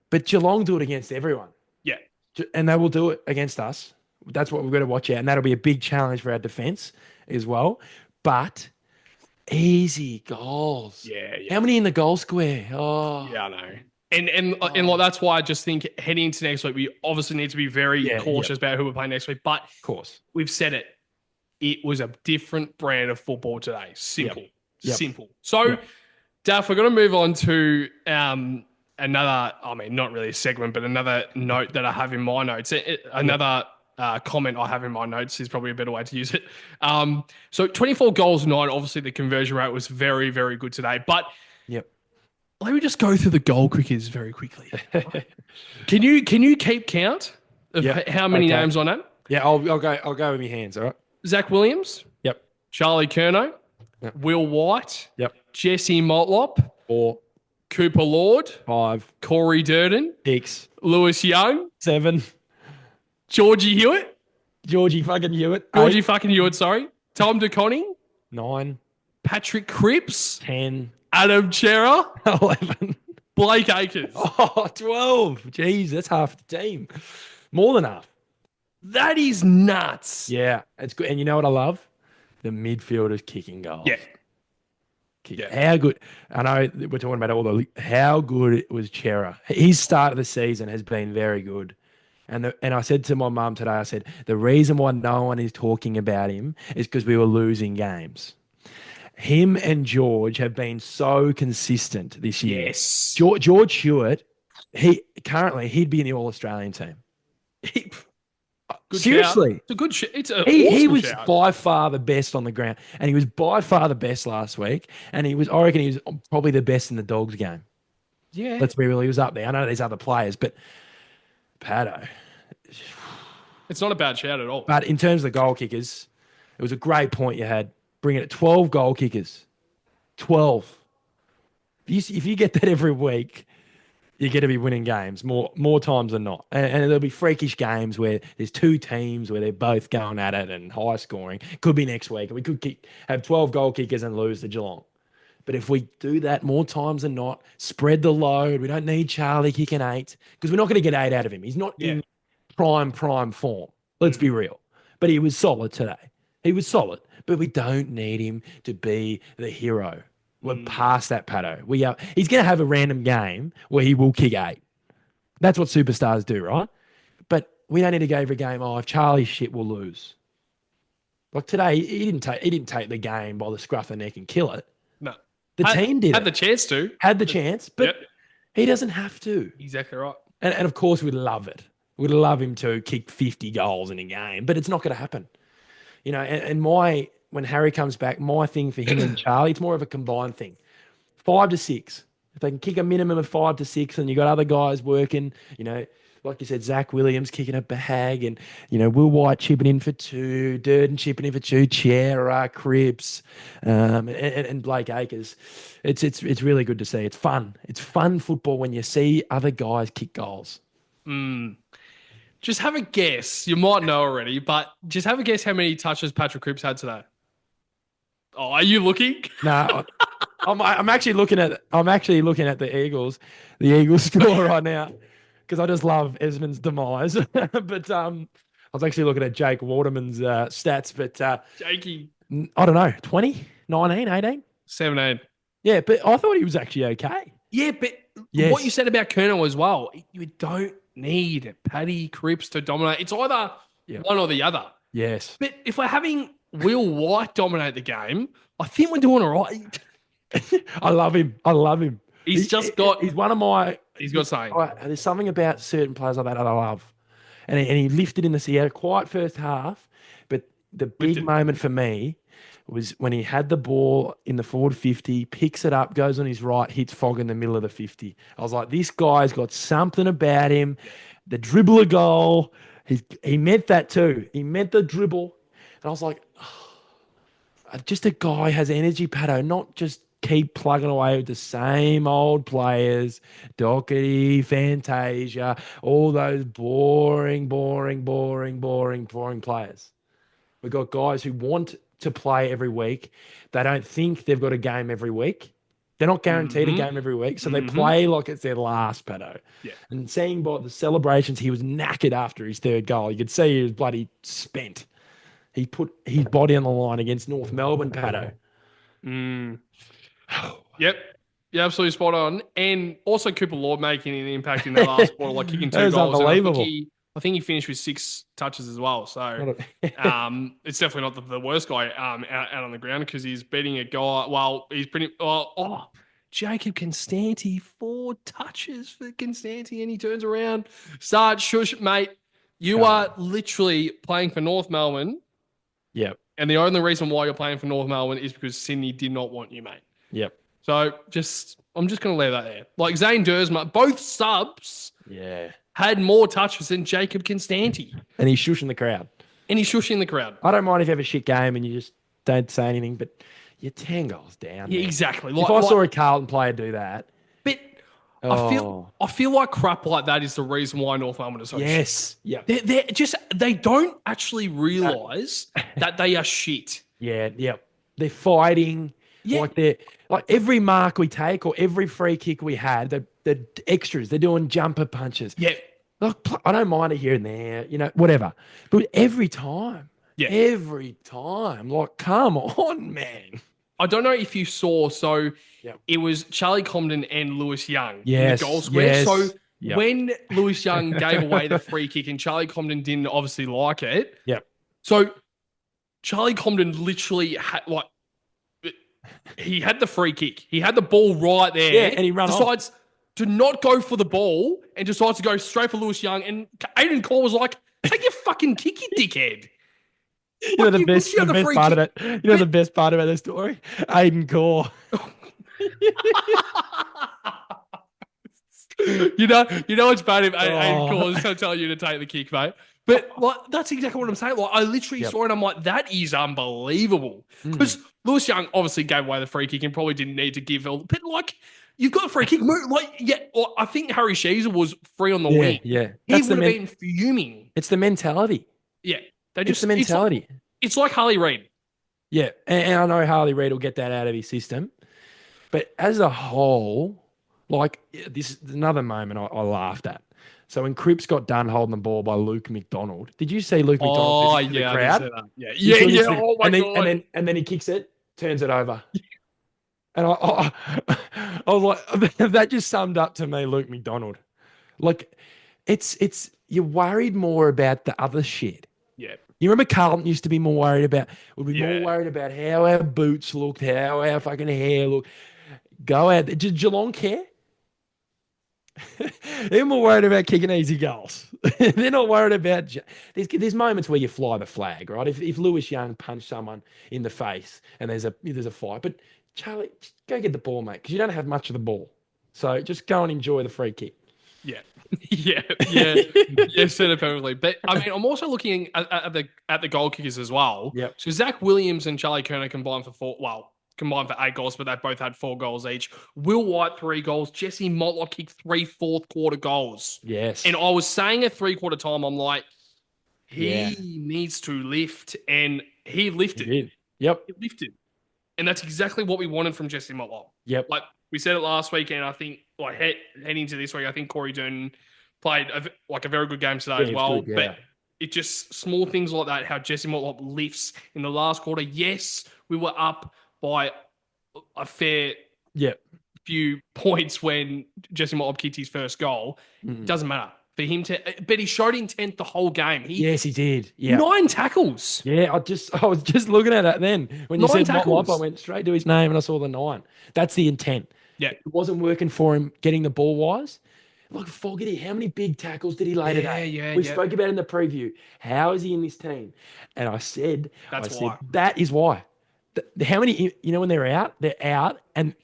but Geelong do it against everyone. Yeah. And they will do it against us. That's what we've got to watch out. And that'll be a big challenge for our defence as well. But easy goals. Yeah. How many in the goal square? Oh. Yeah, I know. And that's why I just think heading into next week, we obviously need to be very cautious about who we're playing next week. But of course, we've said it. It was a different brand of football today. Simple. Simple. So Daff, we're going to move on to another, I mean, not really a segment, but another note that I have in my notes. Another comment I have in my notes is probably a better way to use it. So 24 goals a night. Obviously, the conversion rate was very, very good today. But Yep. let me just go through the goal kickers very quickly. Can you keep count of how many names I know? Yeah, I'll go with my hands, all right? Zach Williams. Yep. Charlie Curnow. Yep. Will White. Yep. Jesse Motlop. 4, Cooper Lord. 5, Corey Durden. 6, Lewis Young. 7. Georgie Hewett. Georgie fucking Hewett. Georgie 8, fucking Hewett, sorry. Tom DeConning. 9, Patrick Cripps. 10, Adam Chera. 11. Blake Acres. Oh, 12. Jeez, that's half the team. More than half. That is nuts. Yeah, it's good. And you know what I love? The midfielders kicking goals. Yeah. How good. I know we're talking about all the how good it was Chera. His start of the season has been very good. And I said to my mum today, I said, the reason why no one is talking about him is because we were losing games. Him and George have been so consistent this year. Yes. George Hewett, he'd be in the All-Australian team. Good Seriously. Shout. It's a good shout. It's a He awesome was shout. by far the best on the ground, and he was by far the best last week. And I reckon he was probably the best in the Dogs game. Yeah. Let's be real, he was up there. I know there's other players, but Patto. It's not a bad shout at all. But in terms of the goal kickers, it was a great point you had. Bringing it 12 goal kickers. 12. If you get that every week, you're going to be winning games more times than not. And there'll be freakish games where there's two teams where they're both going at it and high scoring. Could be next week. And we could have 12 goal kickers and lose to Geelong. But if we do that more times than not, spread the load. We don't need Charlie kicking 8 because we're not going to get 8 out of him. He's not in prime form. Let's be real. But he was solid today. He was solid. But we don't need him to be the hero. We're past that, Patto. He's going to have a random game where he will kick 8. That's what superstars do, right? But we don't need to go every game, if Charlie's shit, we'll lose. Like today, he didn't take the game by the scruff of the neck and kill it. No. The team did. Had the chance to. Had the chance, but he doesn't have to. Exactly right. And of course, we'd love it. We'd love him to kick 50 goals in a game, but it's not going to happen. You know, when Harry comes back, my thing for him and Charlie, it's more of a combined thing. 5 to 6. If they can kick a minimum of 5 to 6 and you got other guys working, you know, like you said, Zach Williams kicking a bag and, you know, Will White chipping in for 2, Durden chipping in for 2, Chera, Cripps, and Blake Acres. It's really good to see. It's fun. It's fun football when you see other guys kick goals. Just have a guess. You might know already, but just have a guess how many touches Patrick Cripps had today. Oh, are you looking? No, I'm actually looking at the Eagles score right now because I just love Esmond's demise. But I was actually looking at Jake Waterman's stats. But Jakey, I don't know, 20, 19, 18, 17. Yeah, but I thought he was actually okay. Yeah, but what you said about Kerno as well, you don't need Paddy Cripps to dominate. It's either one or the other. Yes. But if we're having Will White dominate the game, I think we're doing all right. I love him. He's one of my... He's got something. There's something about certain players like that I love. And he lifted in the sea. He had a quiet first half, but the big moment for me was when he had the ball in the forward 50, picks it up, goes on his right, hits Fogg in the middle of the 50. I was like, this guy's got something about him. The dribbler goal, he meant that too. He meant the dribble. And I was like, just a guy has energy, Patto, not just keep plugging away with the same old players, Doherty, Fantasia, all those boring players. We've got guys who want to play every week. They don't think they've got a game every week. They're not guaranteed a game every week, so they play like it's their last, Patto. Yeah. And seeing by the celebrations, he was knackered after his third goal. You could see he was bloody spent. He put his body on the line against North Melbourne, Patto. Yep. Yeah, absolutely spot on. And also Cooper Lord making an impact in the last quarter, like kicking 2 goals. Unbelievable. I think he finished with 6 touches as well. So it's definitely not the worst guy out on the ground because he's beating a guy. Well, he's pretty. Jacob Constanti, 4 touches for Constanti, and he turns around. Start, shush, mate. You are literally playing for North Melbourne. Yep. And the only reason why you're playing for North Melbourne is because Sydney did not want you, mate. Yep. So I'm just going to leave that there. Like Zane Dersma, both subs had more touches than Jacob Constanti. And he's shushing the crowd. I don't mind if you have a shit game and you just don't say anything, but you're 10 goals down. Yeah, man. exactly. If I saw a Carlton player do that. But I feel like crap like that is the reason why North Melbourne is so shit. Yeah. They don't actually realise that they are shit. Yeah, yep. They're fighting. Yeah. Like every mark we take or every free kick we had, the extras, they're doing jumper punches. Yeah. Look, I don't mind it here and there, whatever. But every time, like, come on, man. I don't know if you saw, it was Charlie Comden and Lewis Young in the goal square. Yes. So when Lewis Young gave away the free kick and Charlie Comden didn't obviously like it. Yep. So Charlie Comden literally had, he had the free kick. He had the ball right there. Yeah, and he decides to not go for the ball and decides to go straight for Lewis Young. And Aiden Cole was like, take your fucking kick, you dickhead. The best part of it. The best part about the story? Aiden Core. you know what's bad if Aiden Core is going to tell you to take the kick, mate. But that's exactly what I'm saying. Like I literally saw it and I'm like, that is unbelievable. Because Lewis Young obviously gave away the free kick and probably didn't need to give it. But you've got a free kick. I think Harry Sheezer was free on the wing. Yeah. He would have been fuming. It's the mentality. Yeah. It's the mentality. It's like Harley Reid. Yeah. And I know Harley Reid will get that out of his system. But as a whole, like this is another moment I laughed at. So when Cripps got done holding the ball by Luke McDonald, did you see Luke McDonald? Oh, yeah. The crowd? Yeah. Oh, my God. And then he kicks it, turns it over. And I was like, that just summed up to me Luke McDonald. Like, it's you're worried more about the other shit. Yeah. You remember Carlton used to be more worried about, more worried about how our boots looked, how our fucking hair looked. Go out there. Did Geelong care? They're more worried about kicking easy goals. They're not worried about... There's moments where you fly the flag, right? If Lewis Young punched someone in the face and there's a fight. But, Charlie, just go get the ball, mate, because you don't have much of the ball. So just go and enjoy the free kick. Yeah. Yeah, said it perfectly. But, I mean, I'm also looking at the goal kickers as well. Yep. So Zach Williams and Charlie Kerner combined for 8 goals, but they both had 4 goals each. Will White, 3 goals. Jesse Motlop kicked 3 fourth-quarter goals. Yes. And I was saying at three-quarter time, I'm like, he needs to lift. And he lifted. He did. Yep. He lifted. And that's exactly what we wanted from Jesse Motlop. Yep. Like, we said it last week, and I think, heading into this week, I think Corey Dern played a very good game today as well. Good, But it just, small things like that, how Jesse Motlop lifts in the last quarter. Yes, we were up by a fair few points when Jesse Motlop kicked his first goal. Doesn't matter for him but he showed intent the whole game. Yes, he did. Yeah. 9 tackles. Yeah, I was just looking at it then. When you said Motlop, I went straight to his name and I saw the 9. That's the intent. Yeah. It wasn't working for him getting the ball wise. Look, Fogarty, how many big tackles did he lay today? We spoke about it in the preview. How is he in this team? And I said, that is why. How many, when they're out, and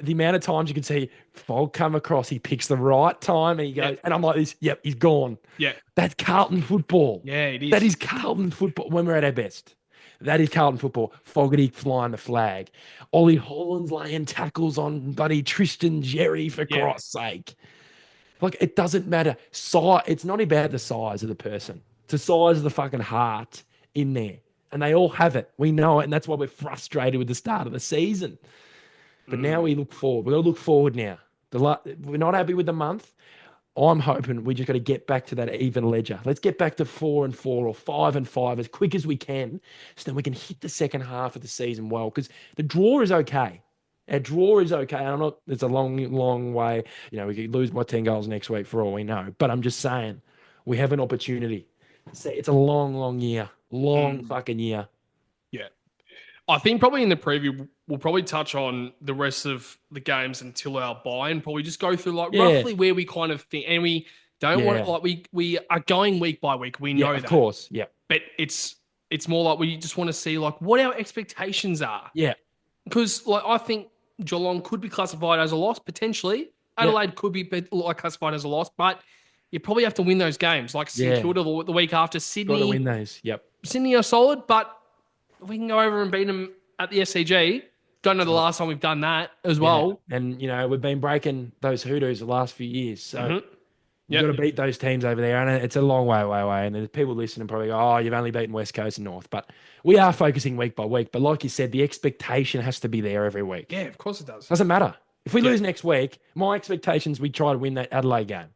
the amount of times you can see Fog come across, he picks the right time and he goes, and I'm like this, he's gone. Yeah. That's Carlton football. Yeah, it is. That is Carlton football when we're at our best. That is Carlton football. Fogarty flying the flag. Ollie Holland's laying tackles on buddy Tristan Jerry, for Christ's sake. Like, it doesn't matter. It's not about the size of the person. It's the size of the fucking heart in there. And they all have it. We know it. And that's why we're frustrated with the start of the season. But now we look forward. We've got to look forward now. We're not happy with the month. I'm hoping we just got to get back to that even ledger. Let's get back to 4-4 or 5-5 as quick as we can, so then we can hit the second half of the season well. Because the draw is okay. Our draw is okay. It's a long, long way. We could lose by 10 goals next week for all we know. But I'm just saying, we have an opportunity. It's a long, long year. Long fucking year. Yeah. I think probably in the preview, we'll probably touch on the rest of the games until our bye and probably just go through like Yeah, roughly where we kind of think. And we don't want yeah, it like we are going week by week. We yeah. know Of that. course, yeah, But it's more like we just want to see like what our expectations are. yeah, Because like I think Geelong could be classified as a loss potentially. yeah, Adelaide could be like classified as a loss, but you probably have to win those games. Like St yeah. Kilda the week after Got to win Sydney. those. Yep. Sydney are solid, but we can go over and beat them at the SCG. Don't know the last time we've done that as Yeah, well. and we've been breaking those hoodoos the last few years, so Mm-hmm. you got Yep. to beat those teams over there, and it's a long way away. And there's people listening probably go, "Oh, you've only beaten West Coast and North," but we are focusing week by week. But like you said, the expectation has to be there every week. Yeah, of course it does. Doesn't matter if we Yeah. lose next week. My expectations, we try to win that Adelaide game.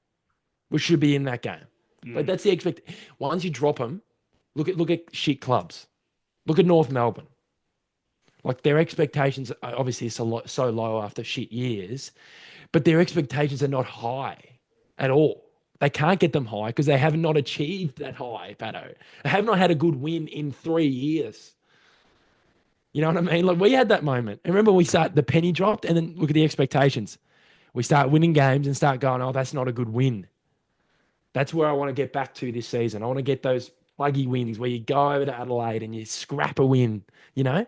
We should be in that game. But that's the expect. Once you drop them, look at shit clubs. Look at North Melbourne. Like their expectations are obviously so low after shit years, but their expectations are not high at all. They can't get them high because they have not achieved that high, Patto. They have not had a good win in 3 years. You know what I mean? Like we had that moment. And remember we start the penny dropped and then look at the expectations. We start winning games and start going, oh, that's not a good win. That's where I want to get back to this season. I want to get those buggy wins where you go over to Adelaide and you scrap a win, you know?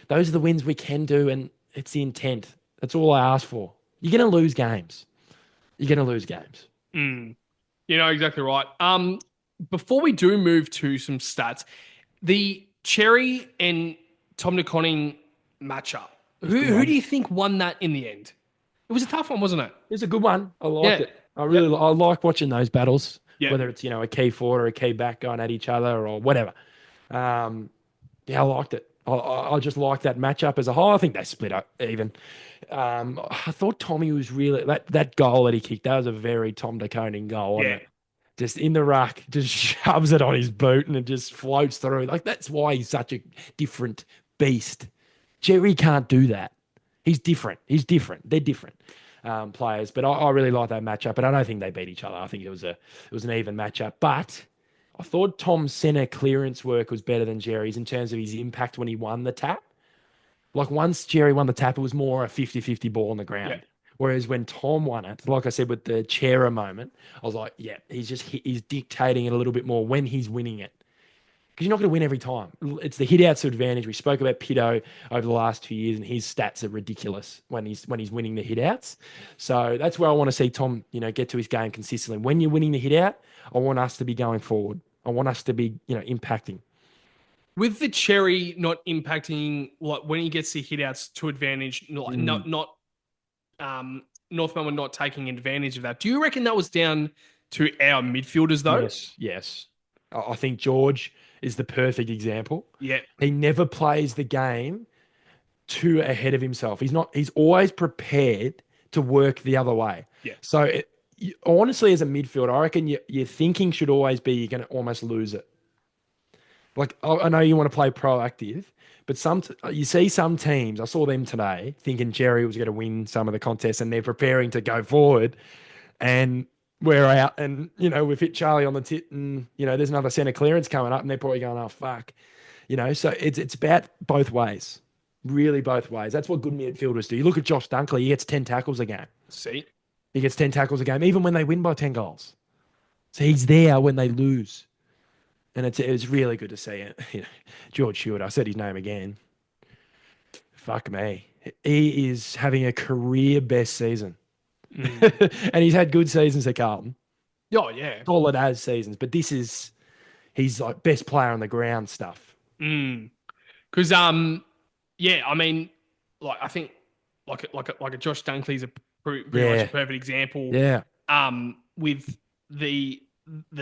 Those are the wins we can do, and it's the intent. That's all I ask for. You're going to lose games. You're going to lose games. You know exactly right. Before we do move to some stats, the Cherry and Tom DeConning matchup. Who do you think won that in the end? It was a tough one, wasn't it? It's a good one. I liked Yeah. it. I like watching those battles, Yeah. whether it's, a key forward or a key back going at each other or whatever. Yeah, I liked it. I just liked that matchup as a whole. I think they split up even. I thought Tommy was really that goal that he kicked. That was a very Tom DeConing goal, wasn't it? Just in the ruck, just shoves it on his boot and it just floats through. Like that's why he's such a different beast. Jerry can't do that. He's different. They're different players. But I really like that matchup. But I don't think they beat each other. I think it was an even matchup. But I thought Tom's centre clearance work was better than Jerry's in terms of his impact when he won the tap. Like once Jerry won the tap, it was more a 50-50 ball on the ground. Yeah. Whereas when Tom won it, like I said with the Chera moment, I was like, yeah, he's dictating it a little bit more when he's winning it. Because you're not going to win every time. It's the hit-outs advantage. We spoke about Pitto over the last 2 years, and his stats are ridiculous when he's winning the hit-outs. So that's where I want to see Tom, get to his game consistently. When you're winning the hit-out, I want us to be going forward. I want us to be, impacting. With the Cherry not impacting, like when he gets the hitouts to advantage, not North Melbourne not taking advantage of that. Do you reckon that was down to our midfielders though? Yes. I think George is the perfect example. Yeah. He never plays the game too ahead of himself. He's always prepared to work the other way. Yeah. So honestly, as a midfielder, I reckon your thinking should always be you're going to almost lose it. Like, I know you want to play proactive, but you see some teams, I saw them today, thinking Jerry was going to win some of the contests and they're preparing to go forward and we're out and, we've hit Charlie on the tit and, there's another centre clearance coming up and they're probably going, oh, fuck. So it's about both ways, really both ways. That's what good midfielders do. You look at Josh Dunkley, he gets 10 tackles a game. See? He gets 10 tackles a game, even when they win by 10 goals. So he's there when they lose. And it was really good to see it. George Hewett, I said his name again. Fuck me. He is having a career best season. And he's had good seasons at Carlton. Oh, yeah. Solid as seasons. But he's like best player on the ground stuff. Because, yeah, I mean, like, I think like a Josh Dunkley's a pretty much a perfect example. Yeah. With the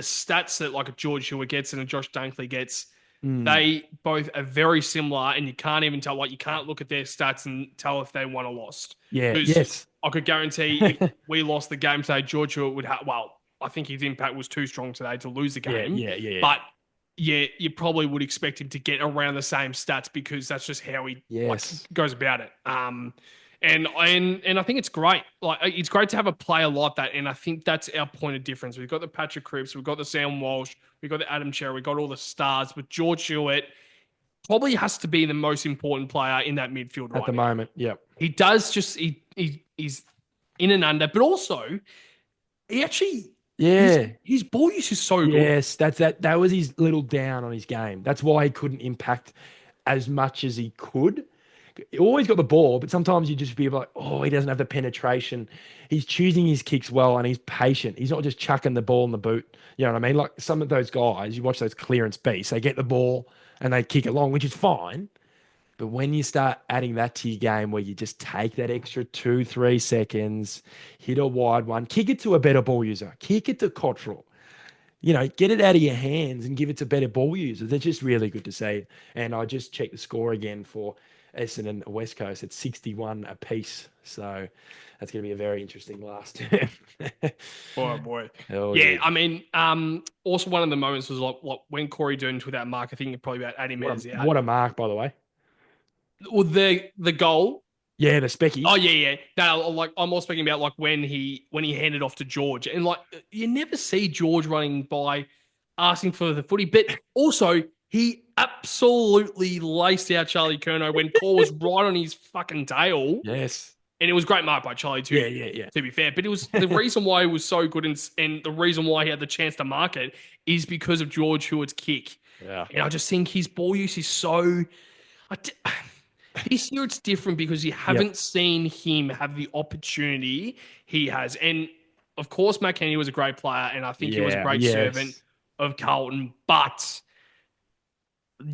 stats that like a George Hewett gets and a Josh Dunkley gets, they both are very similar, and you can't even tell. Like, you can't look at their stats and tell if they won or lost. Yeah. Yes. I could guarantee if we lost the game today, George Hewett would have. Well, I think his impact was too strong today to lose the game. Yeah. But yeah, you probably would expect him to get around the same stats because that's just how he goes about it. And I think it's great. Like, it's great to have a player like that, and I think that's our point of difference. We've got the Patrick Cripps, we've got the Sam Walsh, we've got the Adam Cherry, we've got all the stars. With George Hewett, probably has to be the most important player in that midfield At right the now. moment, yep. He does just he's in and under, but also he actually Yeah. his ball use is so good. Yes, that was his little down on his game. That's why he couldn't impact as much as he could. He always got the ball, but sometimes you just be like, oh, he doesn't have the penetration. He's choosing his kicks well and he's patient. He's not just chucking the ball in the boot. You know what I mean? Like some of those guys, you watch those clearance beasts, they get the ball and they kick it long, which is fine. But when you start adding that to your game where you just take that extra 2, 3 seconds, hit a wide one, kick it to a better ball user, kick it to Cottrell, get it out of your hands and give it to better ball users. It's just really good to see. And I just checked the score again for Essendon and West Coast. It's 61 apiece. So that's going to be a very interesting last term. Oh boy. Oh, yeah, I mean, also one of the moments was like when Corey Durned with that mark, I think probably about 80 meters out. What a mark, by the way. Well, the goal. Yeah, the specky. Oh yeah. No, like I'm more speaking about like when he handed off to George, and like you never see George running by asking for the footy, but also he absolutely laced out Charlie Curnow when Paul was right on his fucking tail. Yes. And it was great mark by Charlie too. Yeah. To be fair, but it was the reason why he was so good, and the reason why he had the chance to mark it is because of George Hewett's kick. Yeah. And I just think his ball use is so. This year it's different because you haven't seen him have the opportunity he has, and of course Matt Kennedy was a great player, and I think he was a great servant of Carlton. But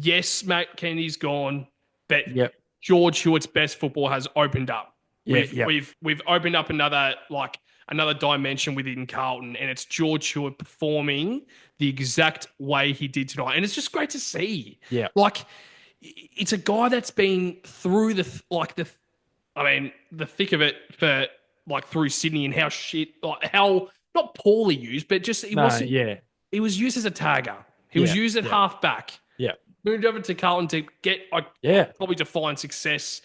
yes, Matt Kennedy's gone, but George Hewett's best football has opened up. We've opened up another dimension within Carlton, and it's George Hewett performing the exact way he did tonight, and it's just great to see. Yeah, like it's a guy that's been through the thick of it for like through Sydney, and how not poorly used, but just he wasn't. Yeah, he was used as a tagger. He was used at half back. Yeah, moved over to Carlton to get probably to find success.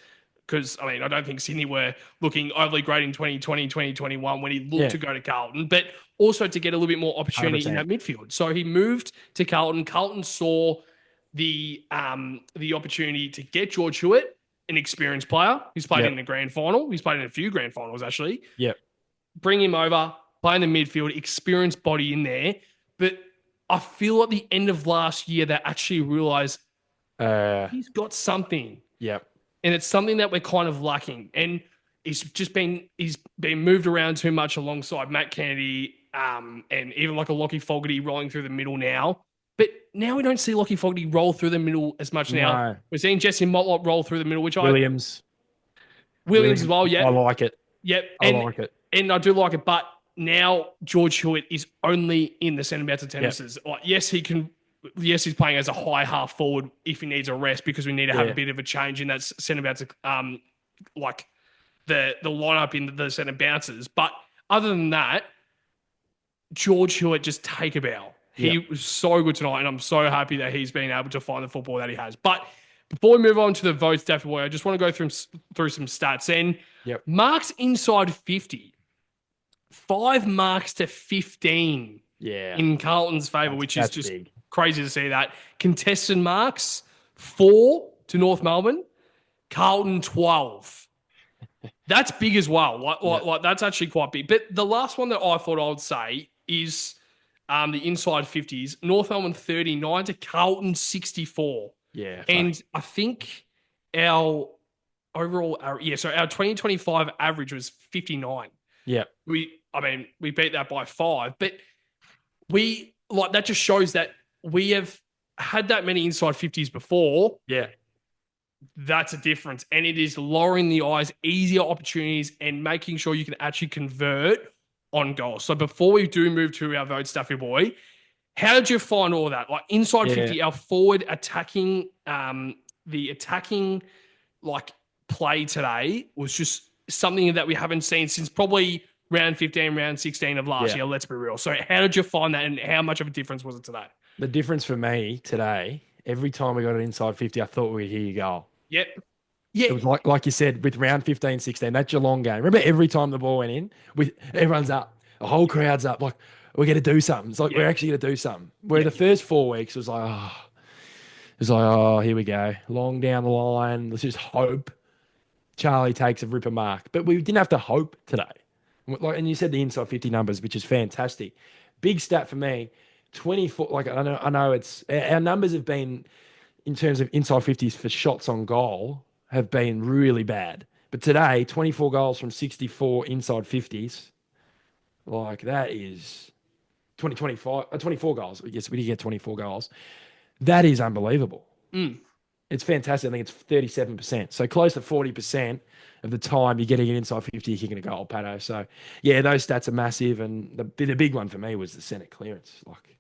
Because, I don't think Sydney were looking overly great in 2020, 2021 when he looked to go to Carlton, but also to get a little bit more opportunity 100%. In that midfield. So he moved to Carlton. Carlton saw the opportunity to get George Hewett, an experienced player. He's played in the grand final. He's played in a few grand finals, actually. Yep. Bring him over, play in the midfield, experienced body in there. But I feel at the end of last year, they actually realized he's got something. Yep. And it's something that we're kind of lacking. And he's been moved around too much alongside Matt Kennedy and even like a Lockie Fogarty rolling through the middle now. But now we don't see Lockie Fogarty roll through the middle as much now. We're seeing Jesse Motlop roll through the middle, which Williams as well, yeah. I like it. Yep. I like it. And I do like it. But now George Hewett is only in the centre bounce of tennises. Yep. Like, yes, he's playing as a high half forward if he needs a rest because we need to have a bit of a change in that centre bounce, like the lineup in the centre bounces. But other than that, George Hewett just take a bow. He was so good tonight, and I'm so happy that he's been able to find the football that he has. But before we move on to the votes, Daffy Boy, I just want to go through some stats. And marks inside 50, 5 marks to 15 in Carlton's favour, which is just big. Crazy to see that. Contested marks, 4 to North Melbourne. Carlton, 12. That's big as well. Like that's actually quite big. But the last one that I thought I would say is the inside 50s. North Melbourne, 39 to Carlton, 64. Yeah. And I think our overall, our 2025 average was 59. Yeah. We beat that by 5. But that just shows that we have had that many inside 50s before. Yeah. That's a difference. And it is lowering the eyes, easier opportunities, and making sure you can actually convert on goals. So before we do move to our vote, Staffy Boy, how did you find all that? Like inside 50, our forward attacking, the attacking play today was just something that we haven't seen since probably round 15, round 16 of last year. Let's be real. So how did you find that, and how much of a difference was it today? The difference for me today, every time we got an inside 50, I thought we'd hear you go. Yep. Yeah. It was like you said, with round 15, 16, that Geelong game. Remember every time the ball went in, everyone's up. The whole crowd's up. Like, we're going to do something. It's like we're actually going to do something. Where the first 4 weeks was like, It's like, oh, here we go. Long down the line. Let's just hope Charlie takes a ripper mark. But we didn't have to hope today. Like, and you said the inside 50 numbers, which is fantastic. Big stat for me, 24. Like I know it's our numbers have been in terms of inside 50s for shots on goal have been really bad. But today, 24 goals from 64 inside 50s. Like that is 24 goals. Yes, we did get 24 goals. That is unbelievable. Mm. It's fantastic. I think it's 37%. So close to 40% of the time you're getting an inside 50, you're kicking a goal, Patto. So, yeah, those stats are massive. And the big one for me was the centre clearance. Like,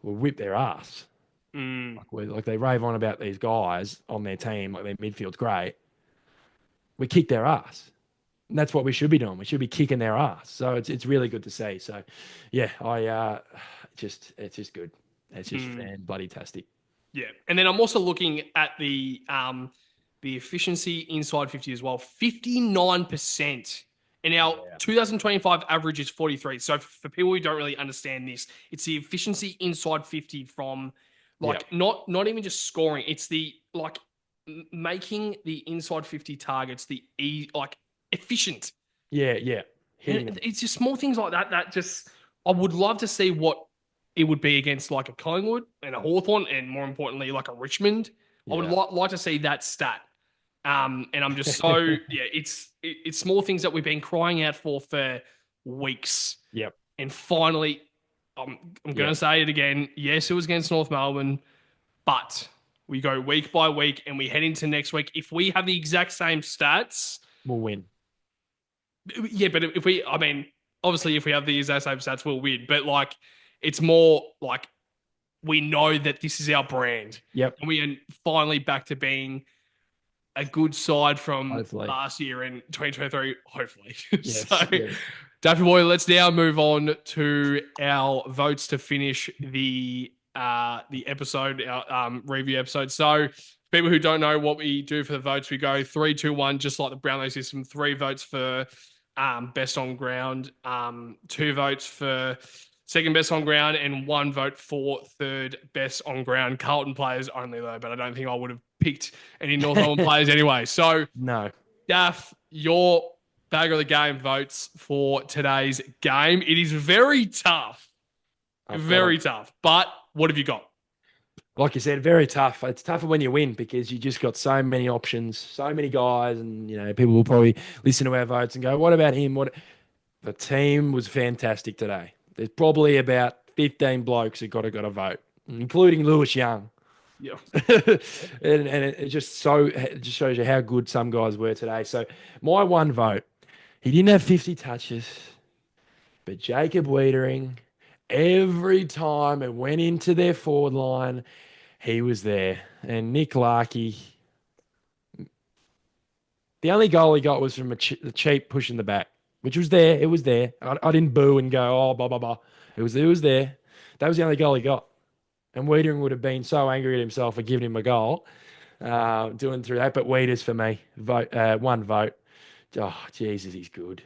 we'll whip their ass. Mm. Like they rave on about these guys on their team, like their midfield's great. We kick their ass. And that's what we should be doing. We should be kicking their ass. So it's really good to see. So, yeah, it's just good. It's just fan bloody tastic. Yeah. And then I'm also looking at the efficiency inside 50 as well. 59%. And our Yeah. 2025 average is 43. So for people who don't really understand this, it's the efficiency inside 50 from like Yeah. not even just scoring. It's the like making the inside 50 targets like efficient. Yeah, yeah. Hitting And them. it's just small things like that that just I would love to see what it would be against like a Collingwood and a Hawthorn and more importantly like a Richmond. I would Yeah. like to see that stat. And I'm just so yeah, it's small things that we've been crying out for weeks. Yep. And finally, I'm going to Yep. say it again. Yes, it was against North Melbourne, but we go week by week and we head into next week. If we have the exact same stats, We'll win. yeah, but if we, I mean, obviously, if we have the exact same stats, we'll win. But like, it's more like we know that this is our brand, Yep. and we are finally back to being a good side from Hopefully. last year in 2023. Hopefully, Yes. so. Yes. Daffy boy, let's now move on to our votes to finish the episode, our review episode. So, people who don't know what we do for the votes, we go 3, 2, 1, just like the Brownlow system. 3 votes for best on ground, 2 votes for second best on ground, and 1 vote for third best on ground. Carlton players only though, but I don't think I would have picked any North Melbourne players anyway. So, No. Daff, your bag of the game votes for today's game. It is very tough. Very tough. But what have you got? Like you said, very tough. It's tougher when you win because you just got so many options, so many guys, and people will probably listen to our votes and go, "What about him?" What the team was fantastic today. There's probably about 15 blokes who got a vote, including Lewis Young. Yeah. and it just shows you how good some guys were today. So my 1 vote, he didn't have 50 touches, but Jacob Wiedering, every time it went into their forward line, he was there. And Nick Larkey, the only goal he got was from the cheap push in the back, which was there. It was there. I didn't boo and go, oh, blah, blah, blah. It was there. That was the only goal he got. And Wiedering would have been so angry at himself for giving him a goal, doing through that. But Wieders for me, 1 vote. Oh, Jesus, he's good.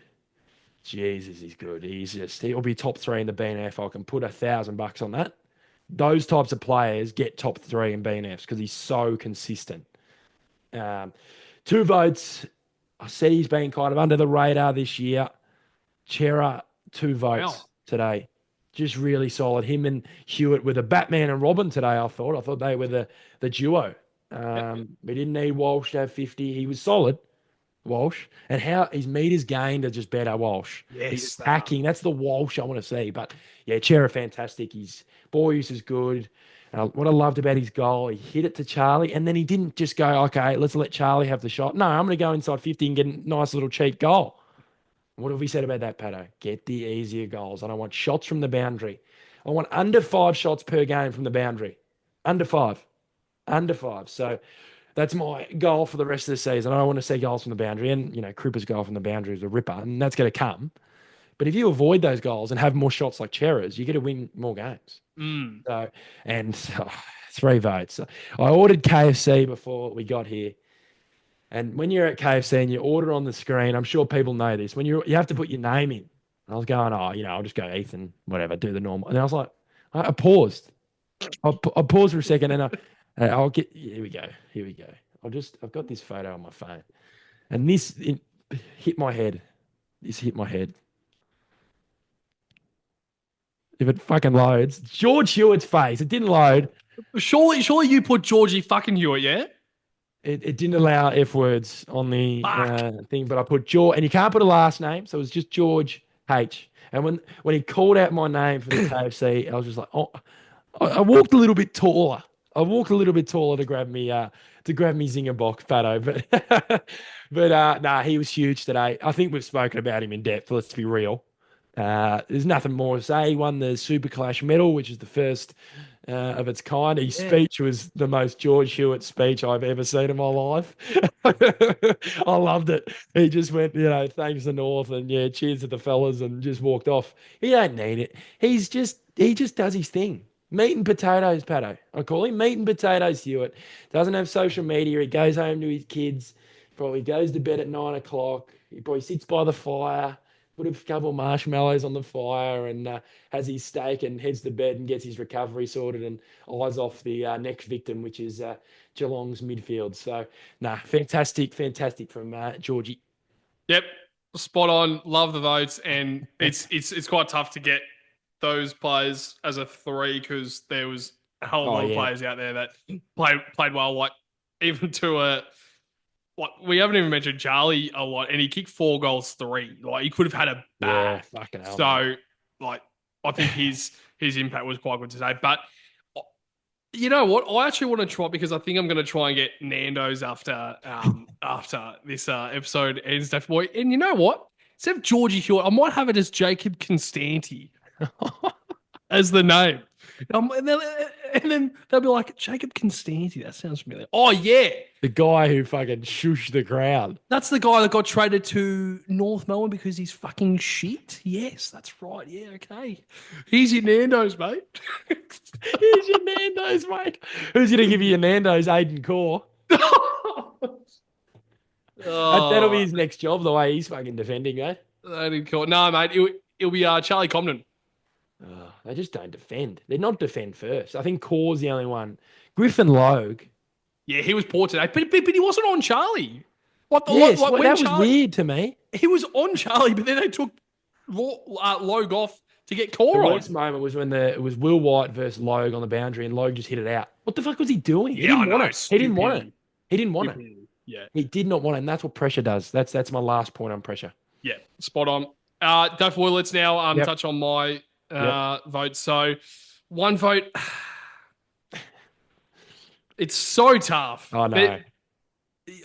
Jesus, he's good. He'll be top 3 in the BNF. I can put $1,000 on that. Those types of players get top 3 in BNFs because he's so consistent. 2 votes. I said he's been kind of under the radar this year. Chera, 2 votes today. Just really solid. Him and Hewett were the Batman and Robin today, I thought. I thought they were the duo. We didn't need Walsh to have 50. He was solid, Walsh. And how his meters gained are just better, Walsh. Yes. He's attacking. That's the Walsh I want to see. But, yeah, Chera, fantastic. His ball use is good. What I loved about his goal, he hit it to Charlie, and then he didn't just go, okay, let's let Charlie have the shot. No, I'm going to go inside 50 and get a nice little cheap goal. What have we said about that, Patto? Get the easier goals. I don't want shots from the boundary. I want under 5 shots per game from the boundary. Under 5. Under 5. So that's my goal for the rest of the season. I don't want to see goals from the boundary. And, Cripper's goal from the boundary is a ripper, and that's going to come. But if you avoid those goals and have more shots like Chera's, you get to win more games. So, and 3 votes. I ordered KFC before we got here. And when you're at KFC and you order on the screen, I'm sure people know this. When you have to put your name in. And I was going, I'll just go Ethan, whatever, do the normal. And I was like, I paused. I paused for a second and I'll get. Here we go. Here we go. I've got this photo on my phone, and it hit my head. This hit my head. If it fucking loads, George Hewett's face. It didn't load. Surely you put Georgie fucking Hewett, yeah? It didn't allow F words on the Fuck. thing, but I put George, and you can't put a last name, so it was just George H. And when he called out my name for the KFC, I was just like, oh, I walked a little bit taller. I walked a little bit taller to grab me zinger box Patto, but nah, he was huge today. I think we've spoken about him in depth. Let's be real. There's nothing more to say. He won the Super Clash medal, which is the first of its kind. His speech was the most George Hewett speech I've ever seen in my life. I loved it. He just went, thanks the North and cheers to the fellas and just walked off. He don't need it. He just does his thing. Meat and potatoes, Patto. I call him meat and potatoes Hewett. Doesn't have social media. He goes home to his kids. Probably goes to bed at 9 o'clock. He probably sits by the fire. Put a couple of marshmallows on the fire and has his steak and heads to bed and gets his recovery sorted and eyes off the next victim, which is Geelong's midfield. So, fantastic from Georgie. Yep, spot on. Love the votes, and it's quite tough to get those players as a 3 because there was a hell of a lot of players out there that played well. Like even to we haven't even mentioned Charlie a lot, and he kicked 4 goals, 3. Like he could have had a bag. Yeah, fucking hell. So, I think his impact was quite good today. But you know what? I actually want to try because I think I'm going to try and get Nando's after this episode ends, Def Boy. And you know what? Instead of Georgie Hewett, I might have it as Jacob Constanti as the name. And then they'll be like, Jacob Constanti, that sounds familiar. Oh, yeah. The guy who fucking shushed the crowd. That's the guy that got traded to North Melbourne because he's fucking shit. Yes, that's right. Yeah, okay. Here's your Nando's, mate. Here's your Nando's, mate. Who's going to give you your Nando's? Aiden Core. That'll be his next job, the way he's fucking defending, mate. Aiden Core. No, mate. It'll be Charlie Comden. They just don't defend. They're not defend first. I think Core's the only one. Griffin Logue. Yeah, he was poor today, but he wasn't on Charlie. That was weird to me. He was on Charlie, but then they took Logue off to get Core on. The worst moment was when it was Will White versus Logue on the boundary, and Logue just hit it out. What the fuck was he doing? He didn't want it. He didn't want it. Yeah, he did not want it, and that's what pressure does. That's my last point on pressure. Yeah, spot on. Dave Boy, let's now touch on my vote. So, one vote. It's so tough. Oh, no.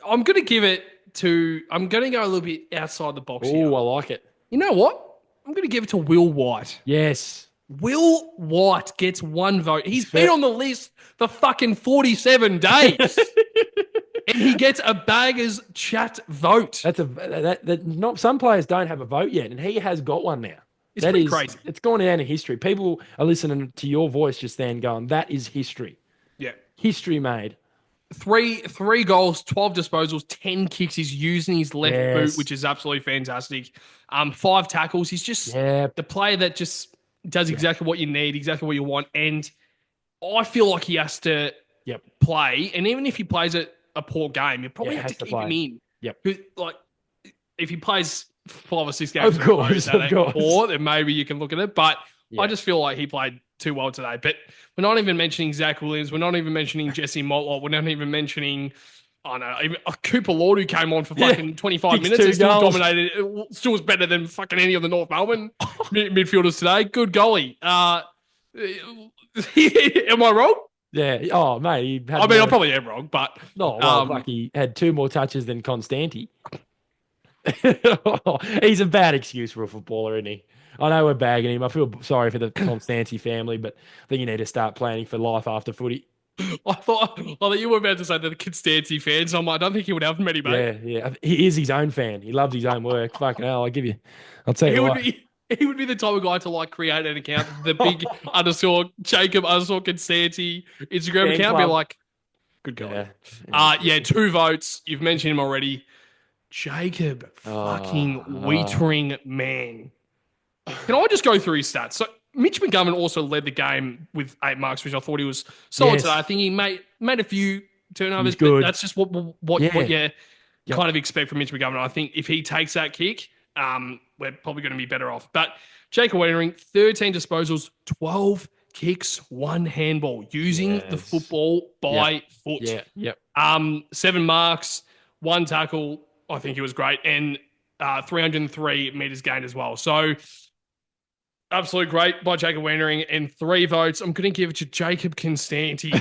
I'm going to give it to... I'm going to go a little bit outside the box here. Oh, I like it. You know what? I'm going to give it to Will White. Yes. Will White gets 1 vote. He's been on the list for fucking 47 days. And he gets a Baggers Chat vote. Not some players don't have a vote yet, and he has got one now. It's pretty crazy. It's gone down in history. People are listening to your voice just then going, that is history. Yeah. History made. 3 goals, 12 disposals, 10 kicks. He's using his left boot, which is absolutely fantastic. 5 tackles. He's just the player that just does exactly what you need, exactly what you want. And I feel like he has to play. And even if he plays a poor game, you probably have to keep him in. Yep. Like, if he plays 5 or 6 games of course. Poor, then maybe you can look at it. But I just feel like he played too well today. But we're not even mentioning Zach Williams. We're not even mentioning Jesse Motlop. We're not even mentioning, even Cooper Lord, who came on for fucking 25 minutes and still dominated. It still was better than fucking any of the North Melbourne midfielders today. Good goalie. Am I wrong? Yeah. Oh, mate. I probably am wrong, but... No, he had 2 more touches than Constanti. He's a bad excuse for a footballer, isn't he? I know we're bagging him. I feel sorry for the Constanti family, but I think you need to start planning for life after footy. I thought you were about to say that the Constanti fans. I don't think he would have many, mate. Yeah. He is his own fan. He loves his own work. Fucking hell, I'll tell you what. He would be the type of guy to create an account, the big _ Jacob _ Constanti Instagram account. Be like, good guy. 2 votes. You've mentioned him already. Jacob, fucking Weitering man. Can I just go through his stats? So Mitch McGovern also led the game with 8 marks, which I thought he was solid today. I think he made a few turnovers, but that's just what you kind of expect from Mitch McGovern. I think if he takes that kick, we're probably going to be better off. But Jacob Weitering, 13 disposals, 12 kicks, 1 handball, using the football by foot. Yeah, yep. 7 marks, 1 tackle. I think he was great, and 303 meters gained as well. So absolutely great by Jacob Weitering, and 3 votes. I'm going to give it to Jacob Constanti.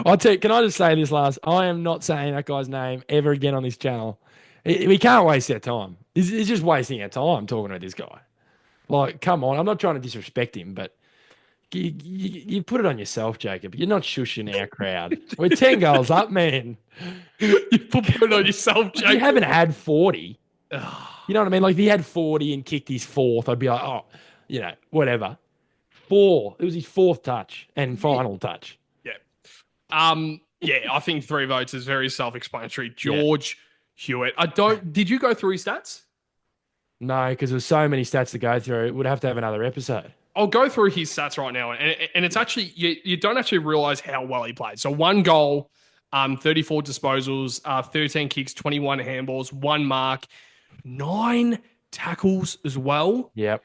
I'll tell you, can I just say this last? I am not saying that guy's name ever again on this channel. We can't waste our time. It's just wasting our time talking about this guy. Like, come on. I'm not trying to disrespect him, but you put it on yourself, Jacob. You're not shushing our crowd. We're 10 goals up, man. You put it on yourself, Jacob. You haven't had 40. You know what I mean? Like, if he had 40 and kicked his 4th, I'd be like, oh, whatever. 4. It was his 4th touch and final touch. Yeah. I think 3 votes is very self-explanatory. George Hewett. Did you go through his stats? No, because there's so many stats to go through. We'd have to have another episode. I'll go through his stats right now, and it's actually, you don't actually realize how well he played. So 1 goal, 34 disposals, 13 kicks, 21 handballs, 1 mark, 9 tackles as well. Yep.